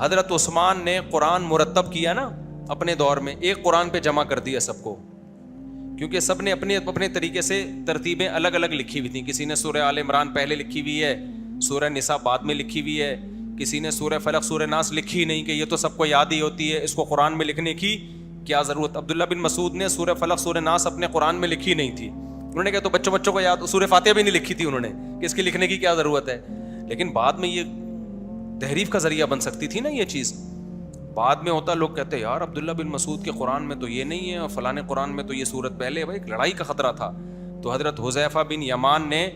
حضرت عثمان نے قرآن مرتب کیا نا اپنے دور میں, ایک قرآن پہ جمع کر دیا سب کو, کیونکہ سب نے اپنے اپنے طریقے سے ترتیبیں الگ الگ لکھی ہوئی تھیں. کسی نے سورہ آل عمران پہلے لکھی ہوئی ہے, سورہ نساء بعد میں لکھی ہوئی ہے, کسی نے سورہ فلق سورہ ناس لکھی نہیں کہ یہ تو سب کو یاد ہی ہوتی ہے, اس کو قرآن میں لکھنے کی کیا ضرورت. عبداللہ بن مسعود نے سورہ فلق سورہ ناس اپنے قرآن میں لکھی نہیں تھی, انہوں نے کہا تو بچوں کو یاد, سورہ فاتحہ بھی نہیں لکھی تھی انہوں نے کہ اس کی لکھنے کی کیا ضرورت ہے. لیکن بعد میں یہ تحریف کا ذریعہ بن سکتی تھی نا یہ چیز. بعد میں ہوتا لوگ کہتے ہیں یار عبداللہ بن مسعود کے قرآن میں تو یہ نہیں ہے اور فلانے قرآن میں تو یہ صورت پہلے ہے. بھائی ایک لڑائی کا خطرہ تھا. تو حضرت حذیفہ بن یمان نے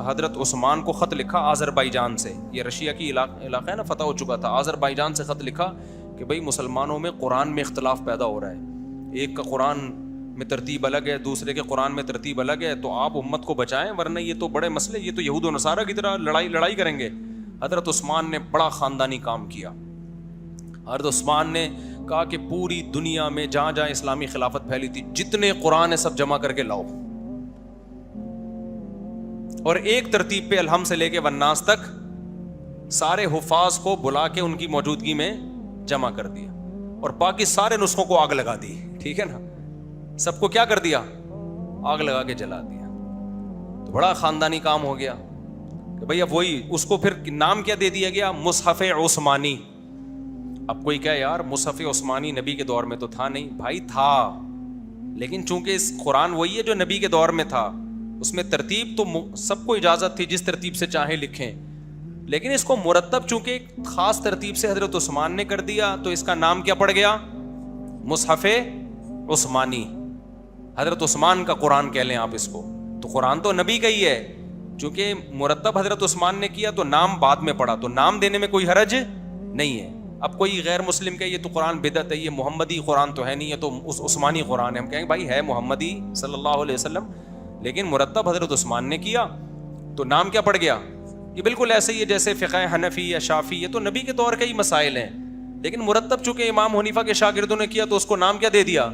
حضرت عثمان کو خط لکھا آذربائیجان سے, یہ رشیا کی علاقہ ہے نا, فتح ہو چکا تھا. آذربائیجان سے خط لکھا کہ بھائی مسلمانوں میں قرآن میں اختلاف پیدا ہو رہا ہے, ایک کا قرآن میں ترتیب الگ ہے, دوسرے کے قرآن میں ترتیب الگ ہے, تو آپ امت کو بچائیں ورنہ یہ تو بڑے مسئلے, یہ تو یہود و نصارہ کی طرح لڑائی کریں گے. حضرت عثمان نے بڑا خاندانی کام کیا. حضرت عثمان نے کہا کہ پوری دنیا میں جہاں جہاں اسلامی خلافت پھیلی تھی جتنے قرآن ہے سب جمع کر کے لاؤ, اور ایک ترتیب پہ الحمد سے لے کے والناس تک سارے حفاظ کو بلا کے ان کی موجودگی میں جمع کر دیا, اور باقی سارے نسخوں کو آگ لگا دی. ٹھیک ہے نا, سب کو کیا کر دیا, آگ لگا کے جلا دیا. تو بڑا خاندانی کام ہو گیا کہ بھئی اب وہی, اس کو پھر نام کیا دے دیا گیا, مصحف عثمانی. اب کوئی کہے یار مصحف عثمانی نبی کے دور میں تو تھا نہیں. بھائی تھا, لیکن چونکہ اس قرآن وہی ہے جو نبی کے دور میں تھا, اس میں ترتیب تو سب کو اجازت تھی جس ترتیب سے چاہیں لکھیں, لیکن اس کو مرتب چونکہ ایک خاص ترتیب سے حضرت عثمان نے کر دیا تو اس کا نام کیا پڑ گیا, مصحف عثمانی. حضرت عثمان کا قرآن کہہ لیں آپ اس کو. تو قرآن تو نبی کا ہی ہے, چونکہ مرتب حضرت عثمان نے کیا تو نام بعد میں پڑا, تو نام دینے میں کوئی حرج نہیں ہے. اب کوئی غیر مسلم کہ یہ تو قرآن بدعت ہے, یہ محمدی قرآن تو ہے نہیں, یہ تو عثمانی قرآن ہے. ہم کہیں گے بھائی ہے محمدی صلی اللہ علیہ وسلم, لیکن مرتب حضرت عثمان نے کیا تو نام کیا پڑ گیا. یہ بالکل ایسے ہی ہے جیسے فقہ حنفی یا شافعی, یہ تو نبی کے دور کے ہی مسائل ہیں, لیکن مرتب چونکہ امام حنیفہ کے شاگردوں نے کیا تو اس کو نام کیا دے دیا,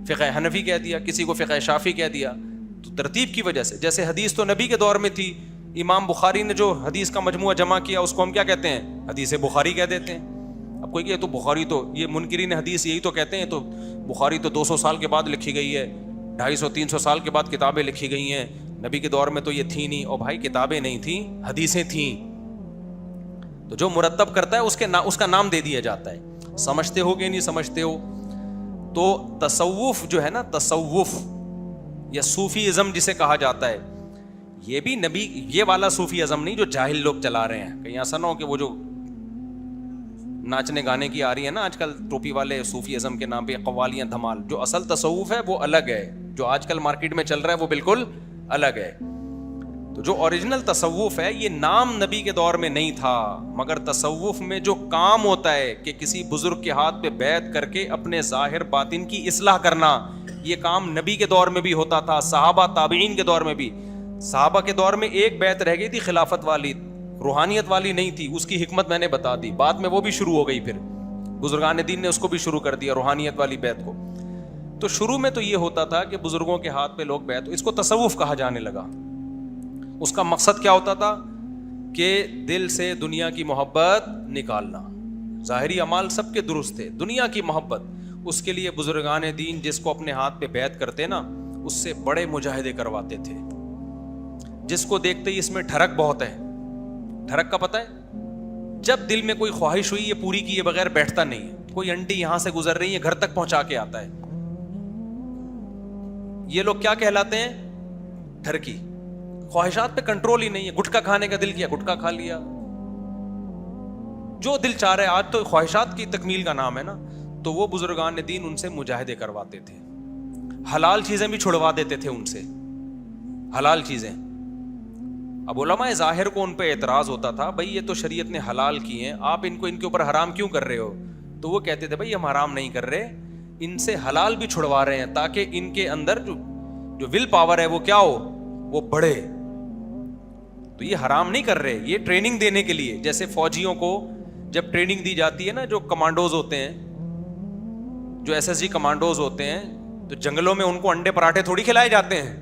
فقہ حنفی کہہ دیا, کسی کو فقہ شافعی کہہ دیا. تو ترتیب کی وجہ سے, جیسے حدیث تو نبی کے دور میں تھی, امام بخاری نے جو حدیث کا مجموعہ جمع کیا اس کو ہم کیا کہتے ہیں, حدیث بخاری کہہ دیتے ہیں. اب کوئی کہ تو بخاری تو یہ منکرین حدیث یہی تو کہتے ہیں تو بخاری تو 200 سال کے بعد لکھی گئی ہے, 250-300 سال کے بعد کتابیں لکھی گئی ہیں, نبی کے دور میں تو یہ تھی نہیں. اور بھائی کتابیں نہیں تھیں, حدیثیں تھیں. تو جو مرتب کرتا ہے اس کا نام دے دیا جاتا ہے. سمجھتے ہو کہ نہیں سمجھتے ہو؟ تو تصوف جو ہے نا, تصوف یا صوفی ازم جسے کہا جاتا ہے, یہ بھی نبی, یہ والا صوفی ازم نہیں جو جاہل لوگ چلا رہے ہیں. کہیں ایسا نہ ہو کہ وہ جو ناچنے گانے کی آ رہی ہے نا آج کل ٹوپی والے, صوفی ازم کے نام پہ قوالیاں دھمال. جو اصل تصوف ہے وہ الگ ہے, جو آج کل مارکیٹ میں چل رہا ہے وہ بالکل الگ ہے. تو جو اوریجنل تصوف ہے یہ نام نبی کے دور میں نہیں تھا, مگر تصوف میں جو کام ہوتا ہے کہ کسی بزرگ کے ہاتھ پہ بیعت کر کے اپنے ظاہر باطن کی اصلاح کرنا, یہ کام نبی کے دور میں بھی ہوتا تھا, صحابہ تابعین کے دور میں بھی. صحابہ کے دور میں ایک بیعت رہ گئی تھی خلافت والی, روحانیت والی نہیں تھی. اس کی حکمت میں نے بتا دی, بعد میں وہ بھی شروع ہو گئی, پھر بزرگان دین نے اس کو بھی شروع کر دیا روحانیت والی بیعت کو. تو شروع میں تو یہ ہوتا تھا کہ بزرگوں کے ہاتھ پہ لوگ بیعت, اس کو تصوف کہا جانے لگا. اس کا مقصد کیا ہوتا تھا کہ دل سے دنیا کی محبت نکالنا. ظاہری اعمال سب کے درست تھے, دنیا کی محبت, اس کے لیے بزرگان دین جس کو اپنے ہاتھ پہ بیعت کرتے نا اس سے بڑے مجاہدے کرواتے تھے. جس کو دیکھتے ہی اس میں ٹھڑک بہت ہے. ٹھڑک کا پتہ ہے, جب دل میں کوئی خواہش ہوئی یہ پوری کیے بغیر بیٹھتا نہیں ہے. کوئی انٹی یہاں سے گزر رہی ہے گھر تک پہنچا کے آتا ہے. یہ لوگ کیا کہلاتے ہیں؟ ٹھرکی. خواہشات پہ کنٹرول ہی نہیں ہے. گٹکا کھانے کا دل کیا, گٹکا کھا لیا, جو دل چاہ رہا ہے. آج تو خواہشات کی تکمیل کا نام ہے نا. تو وہ بزرگان دین ان سے مجاہدے کرواتے تھے, حلال چیزیں بھی چھڑوا دیتے تھے ان سے, حلال چیزیں. اب علماء ظاہر کو ان پہ اعتراض ہوتا تھا, بھائی یہ تو شریعت نے حلال کی ہیں, آپ ان کو ان کے اوپر حرام کیوں کر رہے ہو؟ تو وہ کہتے تھے بھائی ہم حرام نہیں کر رہے, ان سے حلال بھی چھڑوا رہے ہیں تاکہ ان کے اندر جو ول پاور ہے وہ کیا ہو, وہ بڑھے. تو یہ حرام نہیں کر رہے, یہ ٹریننگ دینے کے لیے. جیسے فوجیوں کو جب ٹریننگ دی جاتی ہے نا, جو کمانڈوز ہوتے ہیں, جو ایس ایس جی کمانڈوز ہوتے ہیں, تو جنگلوں میں ان کو انڈے پراٹھے تھوڑی کھلائے جاتے ہیں.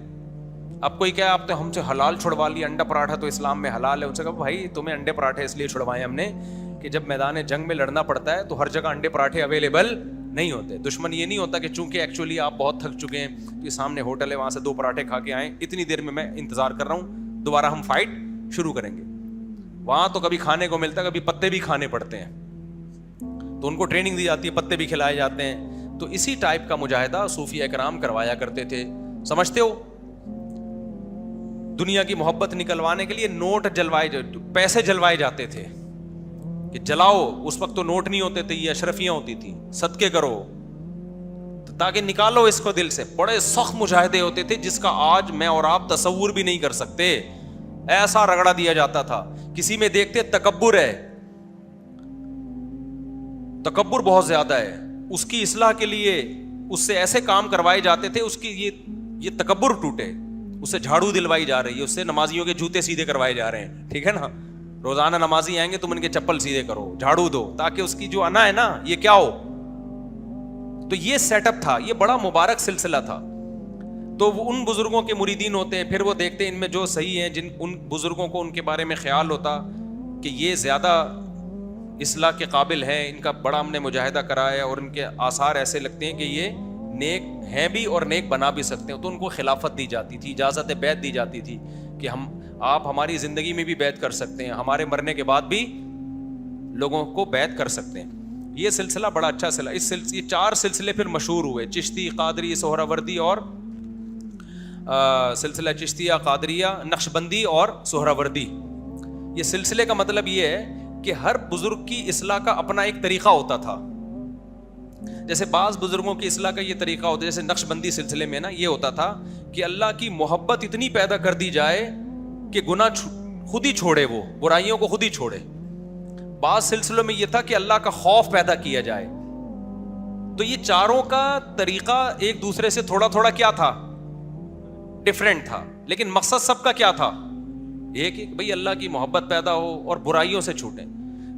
اب کوئی کہا آپ تو ہم سے حلال چھڑوا لیا, انڈا پراٹھا تو اسلام میں حلال ہے. ان سے کہا بھائی تمہیں انڈے پراٹھے اس لیے چھڑوائے ہم نے کہ جب میدان جنگ میں لڑنا پڑتا ہے تو ہر جگہ انڈے پراٹھے اویلیبل نہیں ہوتے. دشمن یہ نہیں ہوتا کہ چونکہ ایکچولی آپ بہت تھک چکے ہیں تو یہ سامنے ہوٹل ہے وہاں سے 2 پراٹھے کھا کے آئیں, اتنی دیر میں انتظار کر رہا ہوں, دوبارہ ہم فائٹ شروع کریں گے. وہاں تو کبھی کھانے کو ملتا ہے, کبھی پتے بھی کھانے پڑتے ہیں. تو ان کو ٹریننگ دی جاتی ہے, پتے بھی کھلائے جاتے ہیں. تو اسی ٹائپ کا مجاہدہ صوفیہ کرام کروایا کرتے تھے. سمجھتے ہو؟ دنیا کی محبت نکلوانے کے لیے نوٹ پیسے جلوائے جاتے تھے کہ جلاؤ. اس وقت تو نوٹ نہیں ہوتے تھے, یہ اشرفیاں ہوتی تھی, صدقے کرو تاکہ نکالو اس کو دل سے. بڑے سخت مجاہدے ہوتے تھے جس کا آج میں اور آپ تصور بھی نہیں کر سکتے. ایسا رگڑا دیا جاتا تھا. کسی میں دیکھتے تکبر ہے, تکبر بہت زیادہ ہے, اس کی اصلاح کے لیے اس سے ایسے کام کروائے جاتے تھے اس کی یہ تکبر ٹوٹے. اس سے جھاڑو دلوائی جا رہی ہے, اس سے نمازیوں کے جوتے سیدھے کروائے جا رہے ہیں, ٹھیک ہے نا. روزانہ نمازی آئیں گے تم ان کے چپل سیدھے کرو, جھاڑو دو, تاکہ اس کی جو انا ہے نا یہ کیا ہو. تو یہ سیٹ اپ تھا, یہ بڑا مبارک سلسلہ تھا. تو وہ ان بزرگوں کے مریدین ہوتے ہیں, پھر وہ دیکھتے ہیں ان میں جو صحیح ہیں, ان بزرگوں کو ان کے بارے میں خیال ہوتا کہ یہ زیادہ اصلاح کے قابل ہیں, ان کا بڑا ہم نے مجاہدہ کرایا اور ان کے آثار ایسے لگتے ہیں کہ یہ نیک ہیں بھی اور نیک بنا بھی سکتے ہیں. تو ان کو خلافت دی جاتی تھی, اجازت بیعت دی جاتی تھی کہ آپ ہماری زندگی میں بھی بیعت کر سکتے ہیں, ہمارے مرنے کے بعد بھی لوگوں کو بیعت کر سکتے ہیں. یہ سلسلہ بڑا اچھا یہ 4 سلسلے پھر مشہور ہوئے, چشتی, قادری, سہروردی اور سلسلہ چشتیہ, قادریہ, نقشبندی اور سہروردی. یہ سلسلے کا مطلب یہ ہے کہ ہر بزرگ کی اصلاح کا اپنا ایک طریقہ ہوتا تھا. جیسے بعض بزرگوں کی اصلاح کا یہ طریقہ ہوتا ہے, جیسے نقشبندی سلسلے میں نا یہ ہوتا تھا کہ اللہ کی محبت اتنی پیدا کر دی جائے کہ گناہ خود ہی چھوڑے, وہ برائیوں کو خود ہی چھوڑے. بعض سلسلوں میں یہ تھا کہ اللہ کا خوف پیدا کیا جائے. تو یہ چاروں کا طریقہ ایک دوسرے سے تھوڑا تھوڑا کیا تھا, ڈفرینٹ تھا, لیکن مقصد سب کا کیا تھا, ایک کہ بھئی اللہ کی محبت پیدا ہو اور برائیوں سے چھوٹیں.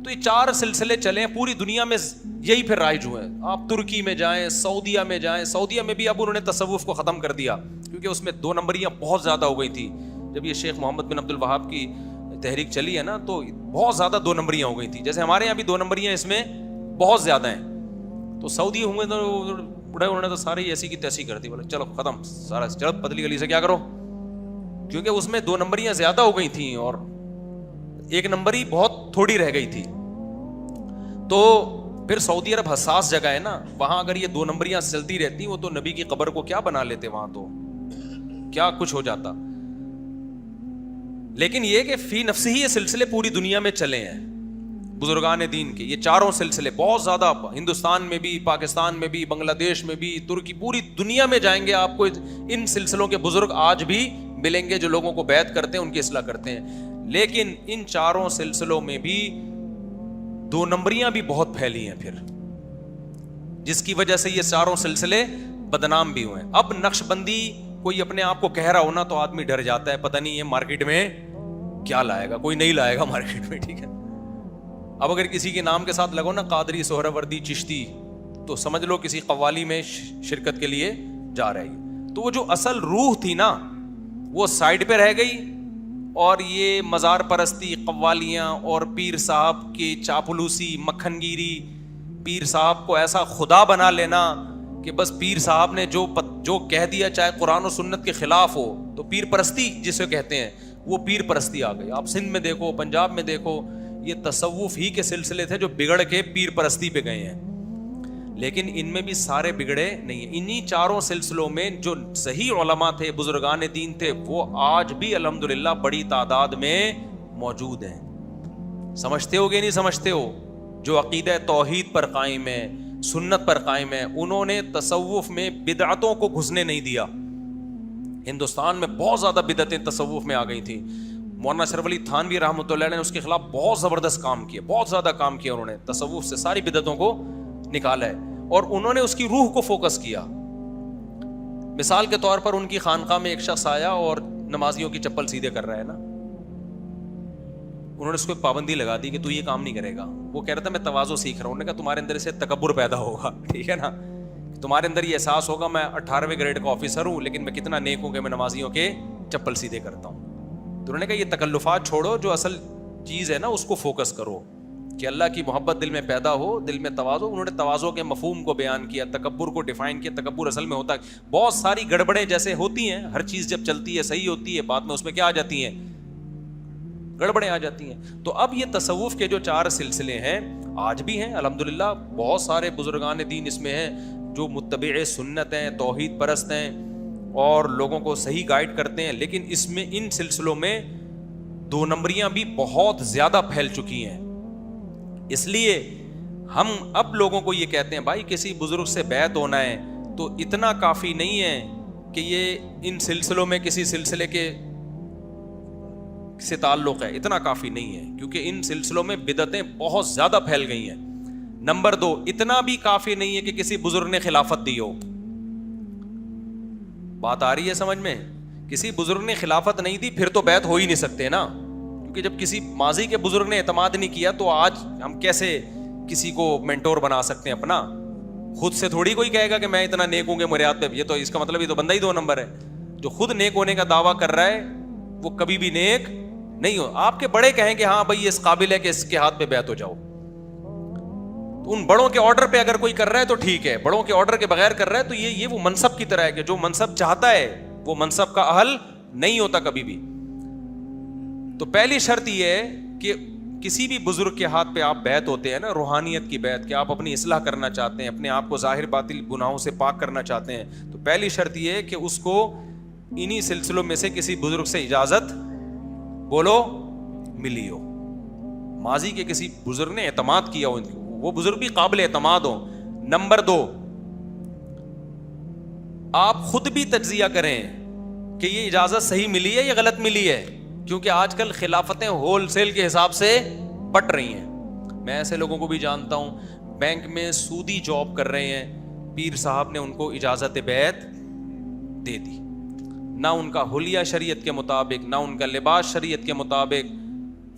تو یہ 4 سلسلے چلے, پوری دنیا میں یہی پھر رائج ہوئے. آپ ترکی میں جائیں, سعودیہ میں جائیں, سعودیہ میں بھی اب انہوں نے تصوف کو ختم کر دیا کیونکہ اس میں 2 نمبریاں بہت زیادہ ہو گئی تھی. جب یہ شیخ محمد بن عبد الوہاب کی تحریک چلی ہے نا تو بہت زیادہ 2 نمبریاں ہو گئی تھی. جیسے ہمارے یہاں بھی 2 نمبریاں اس میں بہت زیادہ ہیں. تو سعودی ہوں گے تو بڑے انہوں نے تو سارے ایسی کی تیسی کر دی, بولے چلو ختم سارا, چلو پتلی گلی سے کیا کرو, کیونکہ اس میں 2 نمبریاں زیادہ ہو گئی تھیں اور 1 نمبری بہت تھوڑی رہ گئی تھی. تو پھر سعودی عرب حساس جگہ ہے نا, وہاں اگر یہ 2 نمبریاں چلتی رہتی, وہ تو نبی کی قبر کو کیا بنا لیتے, وہاں تو کیا کچھ ہو جاتا. لیکن یہ کہ فی نفس ہی یہ سلسلے پوری دنیا میں چلے ہیں بزرگان دین کے, یہ چاروں سلسلے بہت زیادہ, ہندوستان میں بھی, پاکستان میں بھی, بنگلہ دیش میں بھی, ترکی, پوری دنیا میں جائیں گے آپ کو ان سلسلوں کے بزرگ آج بھی ملیں گے جو لوگوں کو بیعت کرتے ہیں, ان کی اصلاح کرتے ہیں. لیکن ان چاروں سلسلوں میں بھی 2 نمبریاں بھی بہت پھیلی ہیں پھر, جس کی وجہ سے یہ چاروں سلسلے بدنام بھی ہوئے ہیں. اب نقش بندی کوئی اپنے آپ کو کہہ رہا ہونا تو آدمی ڈر جاتا ہے, پتہ نہیں یہ مارکیٹ میں کیا لائے گا, کوئی نہیں لائے گا مارکیٹ میں, ٹھیک ہے. اب اگر کسی کے نام کے ساتھ لگو نا قادری, سہروردی, چشتی, تو سمجھ لو کسی قوالی میں شرکت کے لیے جا رہی. تو وہ جو اصل روح تھی نا وہ سائڈ پہ رہ گئی, اور یہ مزار پرستی, قوالیاں اور پیر صاحب کی چاپلوسی, مکھن گیری, پیر صاحب کو ایسا خدا بنا لینا کہ بس پیر صاحب نے جو کہہ دیا چاہے قرآن و سنت کے خلاف ہو, تو پیر پرستی جسے کہتے ہیں وہ پیر پرستی آ گئی. آپ سندھ میں دیکھو, پنجاب میں دیکھو, یہ تصوف ہی کے سلسلے تھے جو بگڑ کے پیر پرستی پہ گئے ہیں. لیکن ان میں بھی سارے بگڑے نہیں ہیں. انہی چاروں سلسلوں میں جو صحیح علماء تھے, بزرگان دین تھے, وہ آج بھی الحمدللہ بڑی تعداد میں موجود ہیں. سمجھتے ہو گے نہیں سمجھتے ہو؟ جو عقیدہ توحید پر قائم ہے, سنت پر قائم ہے, انہوں نے تصوف میں بدعتوں کو گھسنے نہیں دیا. ہندوستان میں بہت زیادہ بدعتیں تصوف میں آ گئی تھیں. مولانا اشرف علی تھانوی رحمۃ اللہ علیہ نے اس کے خلاف بہت زبردست کام کیا, بہت زیادہ کام کیا. انہوں نے تصوف سے ساری بدعتوں کو نکالا ہے, اور انہوں نے اس کی روح کو فوکس کیا. مثال کے طور پر ان کی خانقاہ میں ایک شخص آیا اور نمازیوں کی چپل سیدھے کر رہا ہے نا, انہوں نے اس کو پابندی لگا دی کہ تو یہ کام نہیں کرے گا. وہ کہہ رہا تھا میں تواضع سیکھ رہا ہوں. انہوں نے کہا تمہارے اندر سے تکبر پیدا ہوگا, ٹھیک ہے نا, تمہارے اندر یہ احساس ہوگا میں 18ویں گریڈ کا آفیسر ہوں لیکن میں کتنا نیک ہوں کہ میں نمازیوں کے چپل سیدھے کرتا ہوں. تو انہوں نے کہا یہ تکلفات چھوڑو, جو اصل چیز ہے نا اس کو فوکس کرو کہ اللہ کی محبت دل میں پیدا ہو, دل میں تواضع. انہوں نے تواضع کے مفہوم کو بیان کیا, تکبر کو ڈیفائن کیا. تکبر اصل میں ہوتا ہے بہت ساری گڑبڑیں جیسے ہوتی ہیں, ہر چیز جب چلتی ہے صحیح ہوتی ہے, بعد میں اس میں کیا آ جاتی ہیں, گڑبڑیں آ جاتی ہیں. تو اب یہ تصوف کے جو 4 سلسلے ہیں آج بھی ہیں الحمدللہ, بہت سارے بزرگان دین اس میں ہیں جو متبع سنت ہیں, توحید پرست ہیں اور لوگوں کو صحیح گائیڈ کرتے ہیں. لیکن اس میں ان سلسلوں میں 2 نمبریاں بھی بہت زیادہ پھیل چکی ہیں. اس لیے ہم اب لوگوں کو یہ کہتے ہیں بھائی کسی بزرگ سے بیعت ہونا ہے تو اتنا کافی نہیں ہے کہ یہ ان سلسلوں میں کسی سلسلے کے سے تعلق ہے, اتنا کافی نہیں ہے, کیونکہ ان سلسلوں میں بدعتیں بہت زیادہ پھیل گئی ہیں. نمبر 2, اتنا بھی کافی نہیں ہے کہ کسی بزرگ نے خلافت دی ہو. بات آ رہی ہے سمجھ میں؟ کسی بزرگ نے خلافت نہیں دی پھر تو بیعت ہو ہی نہیں سکتے نا, کیونکہ جب کسی ماضی کے بزرگ نے اعتماد نہیں کیا تو آج ہم کیسے کسی کو مینٹور بنا سکتے ہیں اپنا؟ خود سے تھوڑی کوئی کہے گا کہ میں اتنا نیک ہوں گے مریاد پہ, یہ تو اس کا مطلب یہ تو بندہ ہی 2 نمبر ہے. جو خود نیک ہونے کا دعویٰ کر رہا ہے وہ کبھی بھی نیک نہیں ہو. آپ کے بڑے کہیں کہ ہاں بھائی یہ اس قابل ہے کہ اس کے ہاتھ پہ بیعت ہو جاؤ, تو ان بڑوں کے آرڈر پہ اگر کوئی کر رہا ہے تو ٹھیک ہے, بڑوں کے آرڈر کے بغیر کر رہا ہے تو یہ وہ منصب کی طرح ہے کہ جو منصب چاہتا ہے وہ منصب کا اہل نہیں ہوتا کبھی بھی. تو پہلی شرط یہ ہے کہ کسی بھی بزرگ کے ہاتھ پہ آپ بیعت ہوتے ہیں نا, روحانیت کی بیعت, کہ آپ اپنی اصلاح کرنا چاہتے ہیں, اپنے آپ کو ظاہر باطل گناہوں سے پاک کرنا چاہتے ہیں, تو پہلی شرط یہ ہے کہ اس کو انہی سلسلوں میں سے کسی بزرگ سے اجازت بولو ملی ہو, ماضی کے کسی بزرگ نے اعتماد کیا ہو, وہ بزرگ بھی قابل اعتماد ہو. نمبر 2, آپ خود بھی تجزیہ کریں کہ یہ اجازت صحیح ملی ہے یا غلط ملی ہے, کیونکہ آج کل خلافتیں ہول سیل کے حساب سے بٹ رہی ہیں. میں ایسے لوگوں کو بھی جانتا ہوں بینک میں سودی جاب کر رہے ہیں, پیر صاحب نے ان کو اجازت بیعت دے دی, نہ ان کا حلیہ شریعت کے مطابق, نہ ان کا لباس شریعت کے مطابق,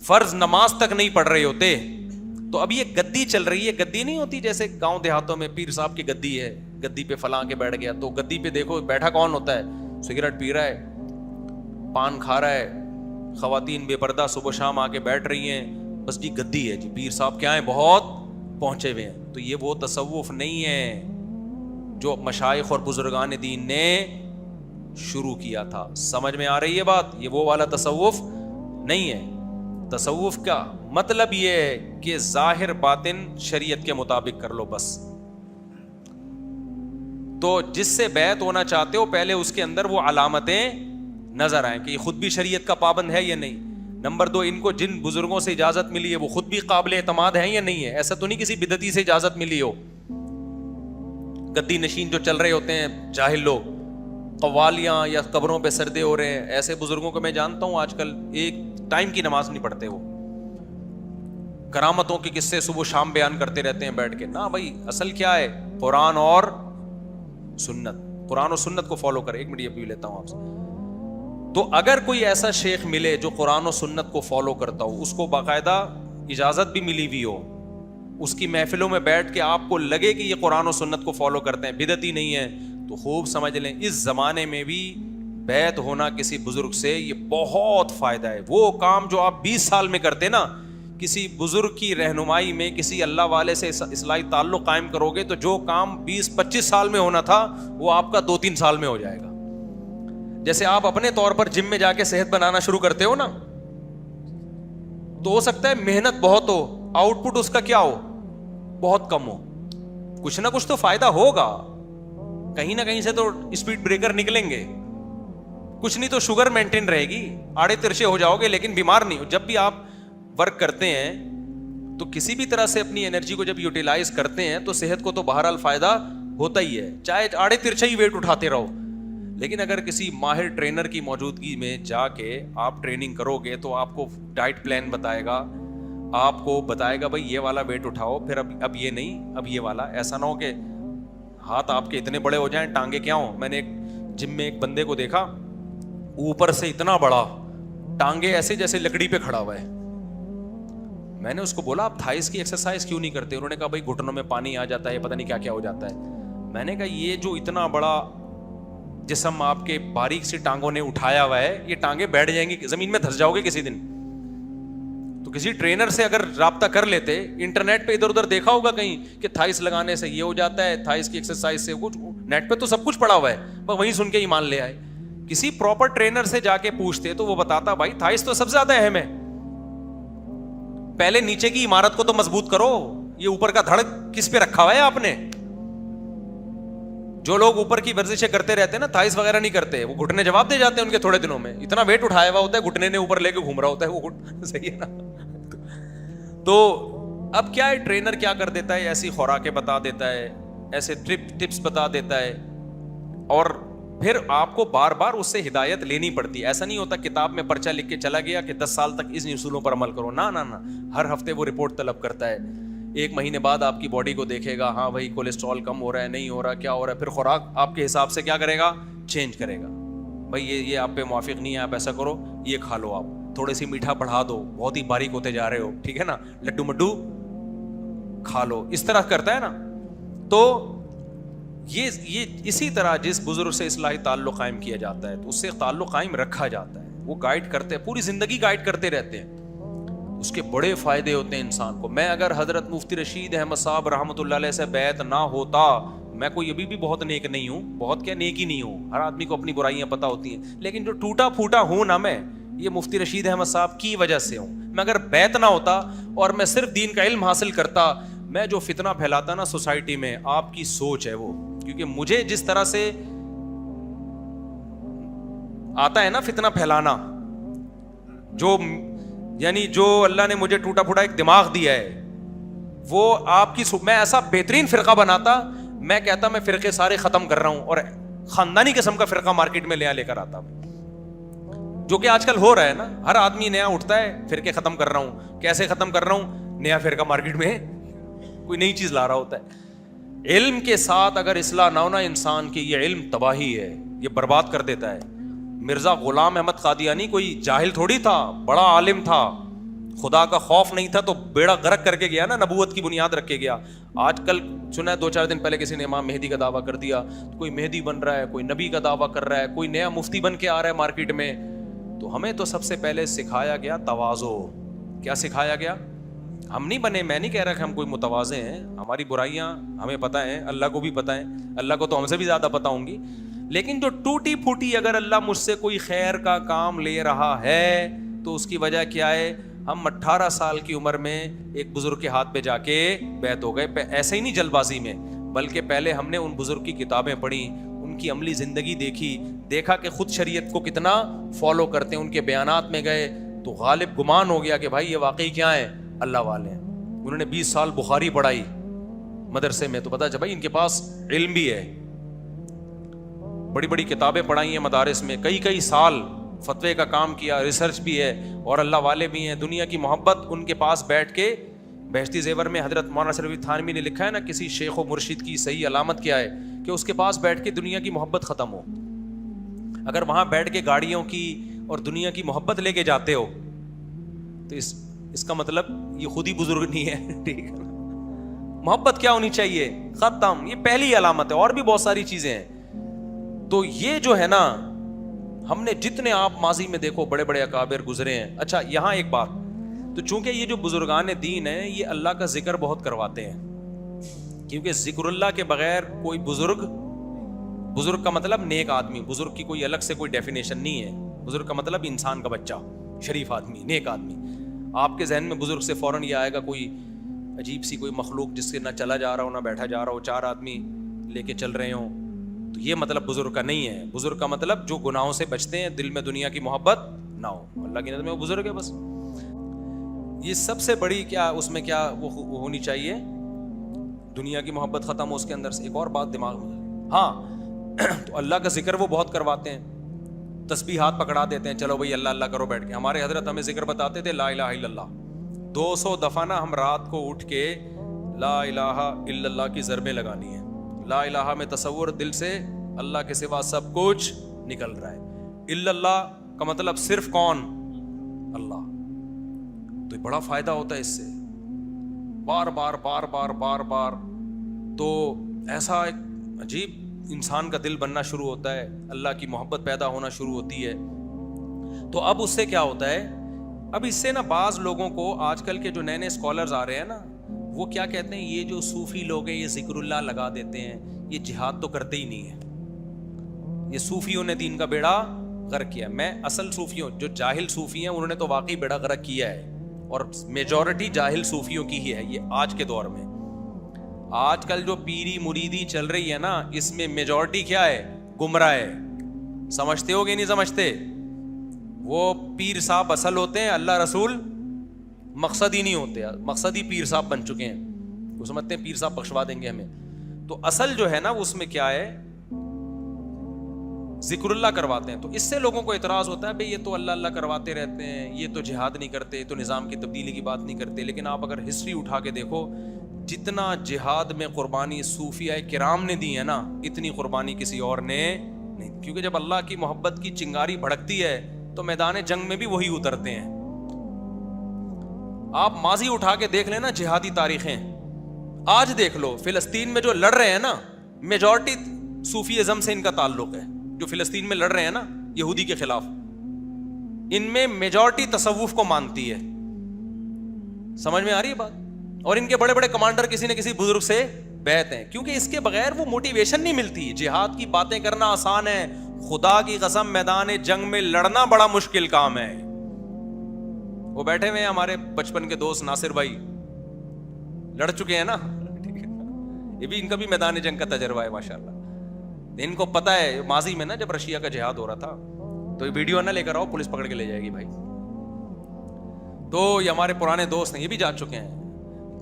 فرض نماز تک نہیں پڑھ رہے ہوتے. تو اب یہ گدی چل رہی ہے, گدی نہیں ہوتی جیسے گاؤں دیہاتوں میں پیر صاحب کی گدی ہے, گدی پہ فلاں کے بیٹھ گیا, تو گدی پہ دیکھو بیٹھا کون ہوتا ہے, سگریٹ پی رہا ہے, پان کھا رہا ہے, خواتین بے پردہ صبح شام آ کے بیٹھ رہی ہیں, بس جی گدی ہے جی, پیر صاحب کیا ہیں بہت پہنچے ہوئے ہیں. تو یہ وہ تصوف نہیں ہے جو مشائخ اور بزرگان دین نے شروع کیا تھا. سمجھ میں آ رہی ہے بات؟ یہ وہ والا تصوف نہیں ہے. تصوف کا مطلب یہ ہے کہ ظاہر باطن شریعت کے مطابق کر لو بس. تو جس سے بیعت ہونا چاہتے ہو پہلے اس کے اندر وہ علامتیں نظر آئیں کہ یہ خود بھی شریعت کا پابند ہے یا نہیں. نمبر 2, ان کو جن بزرگوں سے اجازت ملی ہے وہ خود بھی قابل اعتماد ہیں یا نہیں ہے. ایسا تو نہیں کسی بدعتی سے اجازت ملی ہو. گدی نشین جو چل رہے ہوتے ہیں جاہل لوگ, قوالیاں یا قبروں پہ سردے ہو رہے ہیں, ایسے بزرگوں کو میں جانتا ہوں آج کل ایک ٹائم کی نماز نہیں پڑھتے, وہ کرامتوں کے قصے صبح شام بیان کرتے رہتے ہیں بیٹھ کے. نہ بھائی, اصل کیا ہے؟ قرآن اور سنت. قرآن و سنت کو فالو کرے. ایک منٹ یہ بھی لیتا ہوں آپ سے. تو اگر کوئی ایسا شیخ ملے جو قرآن و سنت کو فالو کرتا ہو, اس کو باقاعدہ اجازت بھی ملی ہوئی ہو, اس کی محفلوں میں بیٹھ کے آپ کو لگے کہ یہ قرآن و سنت کو فالو کرتے ہیں, بدعتی نہیں ہے, تو خوب سمجھ لیں اس زمانے میں بھی بیعت ہونا کسی بزرگ سے یہ بہت فائدہ ہے. وہ کام جو آپ 20 سال میں کرتے نا, کسی بزرگ کی رہنمائی میں کسی اللہ والے سے اصلاحی تعلق قائم کرو گے تو جو کام 20-25 سال میں ہونا تھا وہ آپ کا 2-3 سال میں ہو جائے گا. جیسے آپ اپنے طور پر جم میں جا کے صحت بنانا شروع کرتے ہو نا, تو ہو سکتا ہے محنت بہت ہو, آؤٹ پٹ اس کا کیا ہو, بہت کم ہو. کچھ نہ کچھ تو فائدہ ہوگا, کہیں نہ کہیں سے تو اسپیڈ بریکر نکلیں گے, کچھ نہیں تو شوگر مینٹین رہے گی, آڑے ترچے ہو جاؤ گے لیکن بیمار نہیں ہو. جب بھی آپ ورک کرتے ہیں تو کسی بھی طرح سے اپنی انرجی کو جب یوٹیلائز کرتے ہیں تو صحت کو تو بہرحال فائدہ ہوتا ہی ہے, چاہے آڑے ترچے ہی ویٹ اٹھاتے رہو. لیکن اگر کسی ماہر ٹرینر کی موجودگی میں جا کے آپ ٹریننگ کرو گے تو آپ کو ڈائٹ پلان بتائے گا, آپ کو بتائے گا بھائی یہ والا ویٹ اٹھاؤ, پھر اب یہ نہیں, اب یہ والا. ایسا نہ ہو کہ ہاتھ آپ کے اتنے بڑے ہو جائیں ٹانگیں کیا ہوں. میں نے ایک جم میں ایک بندے کو دیکھا, اوپر سے اتنا بڑا, ٹانگیں ایسے جیسے لکڑی پہ کھڑا ہوا ہے. میں نے اس کو بولا آپ تھائس کی ایکسرسائز کیوں نہیں کرتے؟ انہوں نے کہا بھائی گھٹنوں میں پانی آ جاتا ہے, پتہ نہیں کیا کیا ہو جاتا ہے. میں نے کہا یہ جو اتنا بڑا جسم آپ کے باریک سی ٹانگوں نے اٹھایا ہوا ہے, یہ ٹانگیں بیٹھ جائیں گی, زمین میں دھس جاؤ گے کسی دن. تو کسی ٹرینر سے اگر رابطہ کر لیتے, انٹرنیٹ پہ ادھر ادھر دیکھا ہوگا کہیں کہ تھائس لگانے سے یہ ہو جاتا ہے, تھائس کی ایکسرسائز سے کچھ, نیٹ پہ تو سب کچھ پڑا ہوا ہے, بس وہیں سن کے ایمان لے آئے. کسی پراپر ٹرینر سے جا کے پوچھتے تو وہ بتاتا بھائی تھائس تو سب سے زیادہ اہم ہے, پہلے نیچے کی عمارت کو تو مضبوط کرو, یہ اوپر کا دھڑ کس پہ رکھا ہوا ہے آپ نے. جو لوگ اوپر کی ورزشیں کرتے رہتے ہیں نا, تھائس وغیرہ نہیں کرتے, وہ گھٹنے جواب دے جاتے ہیں ان کے تھوڑے دنوں میں. اتنا ویٹ اٹھایا ہوا ہوتا ہے, گھٹنے نے اوپر لے کے گھوم رہا ہوتا ہے وہ, صحیح ہے نا. تو اب کیا ہے, ٹرینر کیا کر دیتا ہے, ایسی خوراکیں بتا دیتا ہے, ایسے ٹپس بتا دیتا ہے, اور پھر آپ کو بار بار اس سے ہدایت لینی پڑتی ہے. ایسا نہیں ہوتا کتاب میں پرچہ لکھ کے چلا گیا کہ 10 سال تک اس اصولوں پر عمل کرو. نہ, ہر ہفتے وہ رپورٹ طلب کرتا ہے. 1 مہینے بعد آپ کی باڈی کو دیکھے گا, ہاں بھائی کولیسٹرول کم ہو رہا ہے, نہیں ہو رہا, کیا ہو رہا ہے. پھر خوراک آپ کے حساب سے کیا کرے گا, چینج کرے گا. بھائی یہ آپ پہ موافق نہیں ہے, آپ ایسا کرو, یہ کھا لو, آپ تھوڑی سی میٹھا بڑھا دو, بہت ہی باریک ہوتے جا رہے ہو, ٹھیک ہے نا, لڈو مڈو کھا لو, اس طرح کرتا ہے نا. تو یہ اسی طرح جس بزرگ سے اصلاحی تعلق قائم کیا جاتا ہے تو اس سے تعلق قائم رکھا جاتا ہے. وہ گائیڈ کرتے ہیں, پوری زندگی گائیڈ کرتے رہتے ہیں, اس کے بڑے فائدے ہوتے ہیں انسان کو. میں اگر حضرت مفتی رشید احمد صاحب رحمۃ اللہ علیہ سے بیعت نہ ہوتا, میں کوئی ابھی بھی بہت نیک نہیں ہوں, بہت کیا نیک ہی نہیں ہوں, ہر آدمی کو اپنی برائیاں پتہ ہوتی ہیں, لیکن جو ٹوٹا پھوٹا ہوں نا میں, یہ مفتی رشید احمد صاحب کی وجہ سے ہوں. میں اگر بیعت نہ ہوتا اور میں صرف دین کا علم حاصل کرتا, میں جو فتنہ پھیلاتا نا سوسائٹی میں, آپ کی سوچ ہے وہ, کیونکہ مجھے جس طرح سے آتا ہے نا فتنہ پھیلانا, یعنی جو اللہ نے مجھے ٹوٹا پھوٹا ایک دماغ دیا ہے, وہ آپ کی میں ایسا بہترین فرقہ بناتا, میں کہتا میں فرقے سارے ختم کر رہا ہوں اور خاندانی قسم کا فرقہ مارکیٹ میں لے کر آتا, جو کہ آج کل ہو رہا ہے نا. ہر آدمی نیا اٹھتا ہے, فرقے ختم کر رہا ہوں, کیسے ختم کر رہا ہوں, نیا فرقہ مارکیٹ میں کوئی نئی چیز لا رہا ہوتا ہے. علم کے ساتھ اگر اصلاح نہ ہونا انسان کی, یہ علم تباہی ہے, یہ برباد کر دیتا ہے. مرزا غلام احمد قادیانی کوئی جاہل تھوڑی تھا, بڑا عالم تھا, خدا کا خوف نہیں تھا تو بیڑا غرق کر کے گیا نا, نبوت کی بنیاد رکھ کے گیا. آج کل سنا ہے 2-4 دن پہلے کسی نے امام مہدی کا دعویٰ کر دیا, کوئی مہدی بن رہا ہے, کوئی نبی کا دعویٰ کر رہا ہے, کوئی نیا مفتی بن کے آ رہا ہے مارکیٹ میں. تو ہمیں تو سب سے پہلے سکھایا گیا تواضع. کیا سکھایا گیا؟ ہم نہیں بنے, میں نہیں کہہ رہا کہ ہم کوئی متواضع ہیں, ہماری برائیاں ہمیں پتہ ہیں, اللہ کو بھی پتہ ہے, اللہ کو تو ہم سے بھی زیادہ پتہ ہوں گی, لیکن جو ٹوٹی پھوٹی اگر اللہ مجھ سے کوئی خیر کا کام لے رہا ہے تو اس کی وجہ کیا ہے؟ ہم 18 سال کی عمر میں ایک بزرگ کے ہاتھ پہ جا کے بیعت ہو گئے, ایسے ہی نہیں جلد بازی میں, بلکہ پہلے ہم نے ان بزرگ کی کتابیں پڑھی, ان کی عملی زندگی دیکھی, دیکھا کہ خود شریعت کو کتنا فالو کرتے ہیں, ان کے بیانات میں گئے تو غالب گمان ہو گیا کہ بھائی یہ واقعی کیا ہے, اللہ والے ہیں. انہوں نے 20 سال بخاری پڑھائی مدرسے میں, تو پتا چلا بھائی ان کے پاس علم بھی ہے, بڑی بڑی کتابیں پڑھائی ہیں مدارس میں, کئی سال فتوے کا کام کیا, ریسرچ بھی ہے, اور اللہ والے بھی ہیں. دنیا کی محبت ان کے پاس بیٹھ کے, بہشتی زیور میں حضرت مولانا شریف تھانوی نے لکھا ہے نا, کسی شیخ و مرشد کی صحیح علامت کیا ہے کہ اس کے پاس بیٹھ کے دنیا کی محبت ختم ہو. اگر وہاں بیٹھ کے گاڑیوں کی اور دنیا کی محبت لے کے جاتے ہو تو اس کا مطلب یہ خود ہی بزرگ نہیں ہے, ٹھیک ہے. محبت کیا ہونی چاہیے, ختم. یہ پہلی علامت ہے, اور بھی بہت ساری چیزیں ہیں. تو یہ جو ہے نا, ہم نے جتنے آپ ماضی میں دیکھو بڑے بڑے اکابر گزرے ہیں. اچھا یہاں ایک بات, تو چونکہ یہ جو بزرگان دین ہیں یہ اللہ کا ذکر بہت کرواتے ہیں, کیونکہ ذکر اللہ کے بغیر کوئی بزرگ کا مطلب نیک آدمی, بزرگ کی کوئی الگ سے کوئی ڈیفینیشن نہیں ہے. بزرگ کا مطلب انسان کا بچہ, شریف آدمی, نیک آدمی. آپ کے ذہن میں بزرگ سے فوراً یہ آئے گا کوئی عجیب سی کوئی مخلوق جس سے نہ چلا جا رہا ہو نہ بیٹھا جا رہا ہو, 4 آدمی لے کے چل رہے ہوں, تو یہ مطلب بزرگ کا نہیں ہے. بزرگ کا مطلب جو گناہوں سے بچتے ہیں, دل میں دنیا کی محبت نہ ہو, اللہ کی نظر میں وہ بزرگ ہے بس. یہ سب سے بڑی کیا اس میں کیا وہ ہونی چاہیے, دنیا کی محبت ختم ہو اس کے اندر سے. ایک اور بات دماغ میں, ہاں تو اللہ کا ذکر وہ بہت کرواتے ہیں, تسبیحات پکڑا دیتے ہیں, چلو بھائی اللہ اللہ کرو بیٹھ کے. ہمارے حضرت ہمیں ذکر بتاتے تھے, لا الہ الا اللہ 200 دفعہ نا ہم رات کو اٹھ کے لا الہ الا اللہ کی ضربیں لگانی ہے. لا الہ میں تصور دل سے اللہ کے سوا سب کچھ نکل رہا ہے. الا اللہ کا مطلب صرف کون, اللہ. تو بڑا فائدہ ہوتا ہے اس سے, بار بار بار بار بار بار. تو ایسا ایک عجیب انسان کا دل بننا شروع ہوتا ہے, اللہ کی محبت پیدا ہونا شروع ہوتی ہے. تو اب اس سے کیا ہوتا ہے, اب اس سے نا بعض لوگوں کو, آج کل کے جو نئے نئے اسکالرز آ رہے ہیں نا, وہ کیا کہتے ہیں, یہ جو صوفی لوگ ہیں یہ ذکر اللہ لگا دیتے ہیں, یہ جہاد تو کرتے ہی نہیں ہیں, یہ صوفیوں نے دین کا بیڑا غرق کیا. میں اصل صوفیوں, جو جاہل صوفی ہیں انہوں نے تو واقعی بیڑا غرق کیا ہے, اور میجورٹی جاہل صوفیوں کی ہی ہے یہ آج کے دور میں. آج کل جو پیری مریدی چل رہی ہے نا, اس میں میجورٹی کیا ہے, گمراہ ہے. سمجھتے ہو کہ نہیں سمجھتے؟ وہ پیر صاحب اصل ہوتے ہیں, اللہ رسول مقصد ہی نہیں ہوتے, مقصد ہی پیر صاحب بن چکے ہیں. وہ سمجھتے ہیں پیر صاحب بخشوا دیں گے ہمیں. تو اصل جو ہے نا اس میں کیا ہے, ذکر اللہ کرواتے ہیں. تو اس سے لوگوں کو اعتراض ہوتا ہے, بھئی یہ تو اللہ اللہ کرواتے رہتے ہیں, یہ تو جہاد نہیں کرتے, تو نظام کی تبدیلی کی بات نہیں کرتے. لیکن آپ اگر ہسٹری اٹھا کے دیکھو, جتنا جہاد میں قربانی صوفیاء کرام نے دی ہے نا, اتنی قربانی کسی اور نے نہیں. کیونکہ جب اللہ کی محبت کی چنگاری بھڑکتی ہے تو میدان جنگ میں بھی وہی اترتے ہیں. آپ ماضی اٹھا کے دیکھ لینا جہادی تاریخیں, آج دیکھ لو فلسطین میں جو لڑ رہے ہیں نا, میجورٹی صوفیزم سے ان کا تعلق ہے. جو فلسطین میں لڑ رہے ہیں نا یہودی کے خلاف, ان میں میجورٹی تصوف کو مانتی ہے. سمجھ میں آ رہی ہے بات؟ اور ان کے بڑے بڑے کمانڈر کسی نہ کسی بزرگ سے بیعت ہیں, کیونکہ اس کے بغیر وہ موٹیویشن نہیں ملتی. جہاد کی باتیں کرنا آسان ہے, خدا کی قسم میدان جنگ میں لڑنا بڑا مشکل کام ہے. وہ بیٹھے ہوئے ہیں ہمارے بچپن کے دوست ناصر بھائی, لڑ چکے ہیں نا, یہ بھی ان کا بھی میدان جنگ کا تجربہ ہے ماشاءاللہ. ان کو پتا ہے ماضی میں نا جب رشیا کا جہاد ہو رہا تھا, تو یہ ویڈیو نہ لے کر آؤ, پولیس پکڑ کے لے جائے گی بھائی. تو یہ ہمارے پرانے دوست ہیں, یہ بھی جا چکے ہیں.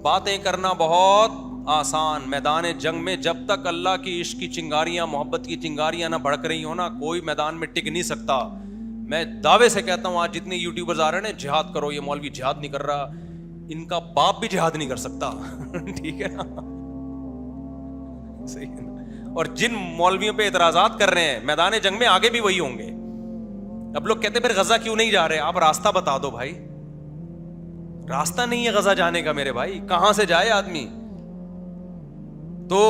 باتیں کرنا بہت آسان, میدان جنگ میں جب تک اللہ کی عشق کی چنگاریاں, محبت کی چنگاریاں نہ بھڑک رہی ہو نا, کوئی میدان میں ٹک نہیں سکتا. میں دعوے سے کہتا ہوں آج جتنے یوٹیوبرز آ رہے ہیں جہاد کرو, یہ مولوی جہاد نہیں کر رہا, ان کا باپ بھی جہاد نہیں کر سکتا. ٹھیک ہے نا, صحیح ہے نا. اور جن مولویوں پہ اعتراضات کر رہے ہیں میدان جنگ میں آگے بھی وہی ہوں گے. اب لوگ کہتے ہیں پھر غزہ کیوں نہیں جا رہے, آپ راستہ بتا دو بھائی. راستہ نہیں ہے غزہ جانے کا میرے بھائی, کہاں سے جائے آدمی؟ تو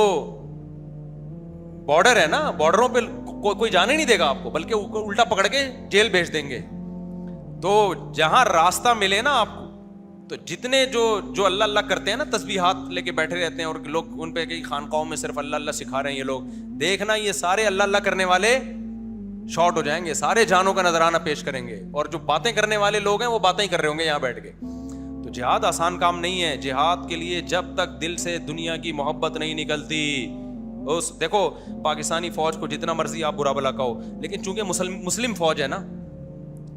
بارڈر ہے نا, بارڈروں پہ کوئی جانے نہیں دے گا آپ کو, بلکہ الٹا پکڑ کے جیل بھیج دیں گے. تو جہاں راستہ ملے نا آپ کو, تو جتنے جو اللہ اللہ کرتے ہیں نا, تسبیحات لے کے بیٹھے رہتے ہیں اور لوگ ان پہ کئی خانقاہوں میں صرف اللہ اللہ سکھا رہے ہیں یہ لوگ, دیکھنا یہ سارے اللہ اللہ کرنے والے شارٹ ہو جائیں گے, سارے جانوں کا نذرانہ پیش کریں گے, اور جو باتیں کرنے والے لوگ ہیں وہ باتیں ہی کر رہے ہوں گے یہاں بیٹھ کے. تو جہاد آسان کام نہیں ہے. جہاد کے لیے جب تک دل سے دنیا کی محبت نہیں نکلتی, دیکھو پاکستانی فوج کو جتنا مرضی آپ برا بلا کہو, لیکن چونکہ مسلم فوج ہے نا,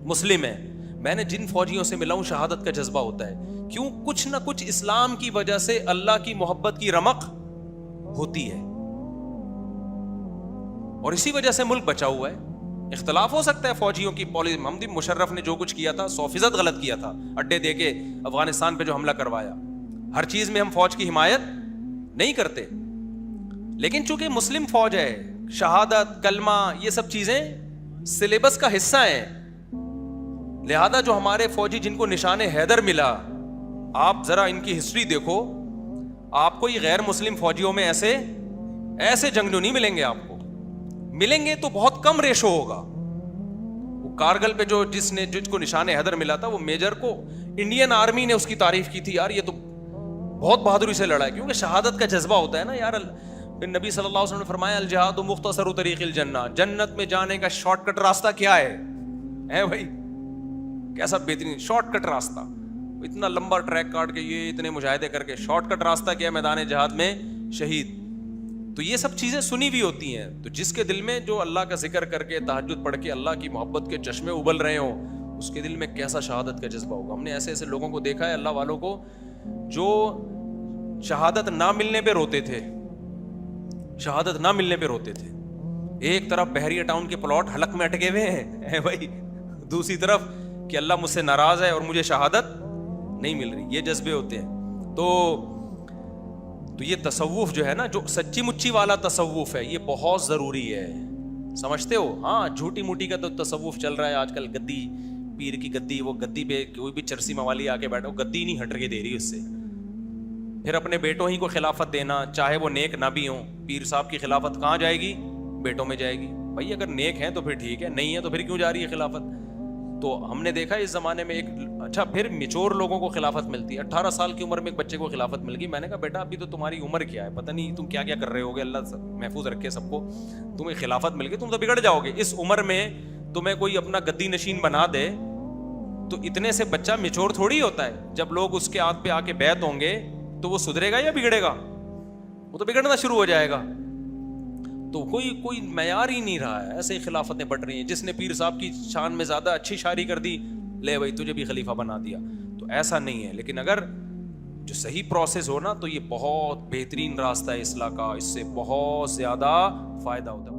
مسلم ہے, میں نے جن فوجیوں سے ملا ہوں شہادت کا جذبہ ہوتا ہے. کیوں؟ کچھ نہ کچھ اسلام کی وجہ سے اللہ کی محبت کی رمق ہوتی ہے, اور اسی وجہ سے ملک بچا ہوا ہے. اختلاف ہو سکتا ہے فوجیوں کی پالیسی, محمد مشرف نے جو کچھ کیا تھا 100% غلط کیا تھا, اڈے دے کے افغانستان پہ جو حملہ کروایا, ہر چیز میں ہم فوج کی حمایت نہیں کرتے, لیکن چونکہ مسلم فوج ہے, شہادت, کلمہ, یہ سب چیزیں سلیبس کا حصہ ہیں. لہذا جو ہمارے فوجی جن کو نشان حیدر ملا, آپ ذرا ان کی ہسٹری دیکھو, آپ کو یہ غیر مسلم فوجیوں میں ایسے جنگجو نہیں ملیں گے. آپ کو ملیں گے تو بہت کم ریشو ہوگا. وہ کارگل پہ جس کو نشان حیدر ملا تھا, وہ میجر کو انڈین آرمی نے اس کی تعریف کی تھی, یار یہ تو بہت بہادری سے لڑا ہے, کیونکہ شہادت کا جذبہ ہوتا ہے نا یار. پھر نبی صلی اللہ علیہ وسلم نے فرمایا الجہاد مختصر طریق الجنہ, جنت میں جانے کا شارٹ کٹ راستہ کیا ہے بھائی, کیسا بہترین شارٹ کٹ راستہ, اتنا لمبا ٹریک کاٹ کے یہ اتنے مجاہدے کر کے شارٹ کٹ راستہ کیا میدان جہاد میں شہید. تو یہ سب چیزیں سنی بھی ہوتی ہیں. تو جس کے دل میں جو اللہ کا ذکر کر کے تہجد پڑھ کے اللہ کی محبت کے چشمے ابل رہے ہوں, اس کے دل میں کیسا شہادت کا جذبہ ہوگا. ہم نے ایسے لوگوں کو دیکھا ہے, اللہ والوں کو, جو شہادت نہ ملنے پہ روتے تھے, شہادت نہ ملنے پہ روتے تھے. ایک طرف بحریہ ٹاؤن کے پلاٹ حلق میں اٹکے ہوئے ہیں بھائی, دوسری طرف کہ اللہ مجھ سے ناراض ہے اور مجھے شہادت نہیں مل رہی. یہ جذبے ہوتے ہیں. تو یہ تصوف جو ہے نا, جو سچی مچی والا تصوف ہے, یہ بہت ضروری ہے. سمجھتے ہو؟ ہاں جھوٹی موٹی کا تو تصوف چل رہا ہے آج کل, گدی, پیر کی گدی, وہ گدی پہ کوئی بھی چرسی موالی آ کے بیٹھا, وہ گدی نہیں ہٹ کے دے رہی اس سے. پھر اپنے بیٹوں ہی کو خلافت دینا, چاہے وہ نیک نہ بھی ہوں. پیر صاحب کی خلافت کہاں جائے گی؟ بیٹوں میں جائے گی. بھائی اگر نیک ہیں تو پھر ٹھیک ہے, نہیں ہے تو پھر کیوں جا رہی ہے خلافت؟ تو ہم نے دیکھا اس زمانے میں ایک اچھا, پھر میچور لوگوں کو خلافت ملتی ہے. 18 سال کی عمر میں ایک بچے کو خلافت مل گئی. میں نے کہا بیٹا ابھی تو تمہاری عمر کیا ہے, پتہ نہیں تم کیا کیا کر رہے ہوگے, اللہ محفوظ رکھے سب کو. تمہیں خلافت مل گئی, تم تو بگڑ جاؤ گے. اس عمر میں تمہیں کوئی اپنا گدی نشین بنا دے تو اتنے سے بچہ میچور تھوڑی ہوتا ہے. جب لوگ اس کے ہاتھ پہ آ کے بیعت ہوں گے تو وہ سدھرے گا یا بگڑے گا؟ وہ تو بگڑنا شروع ہو جائے گا. تو کوئی معیار ہی نہیں رہا ہے, ایسے ہی خلافتیں بٹ رہی ہیں. جس نے پیر صاحب کی شان میں زیادہ اچھی شاعری کر دی, لے بھائی تجھے بھی خلیفہ بنا دیا. تو ایسا نہیں ہے. لیکن اگر جو صحیح پروسیس ہو نا, تو یہ بہت بہترین راستہ ہے اصلاح کا, اس سے بہت زیادہ فائدہ ہوتا ہے.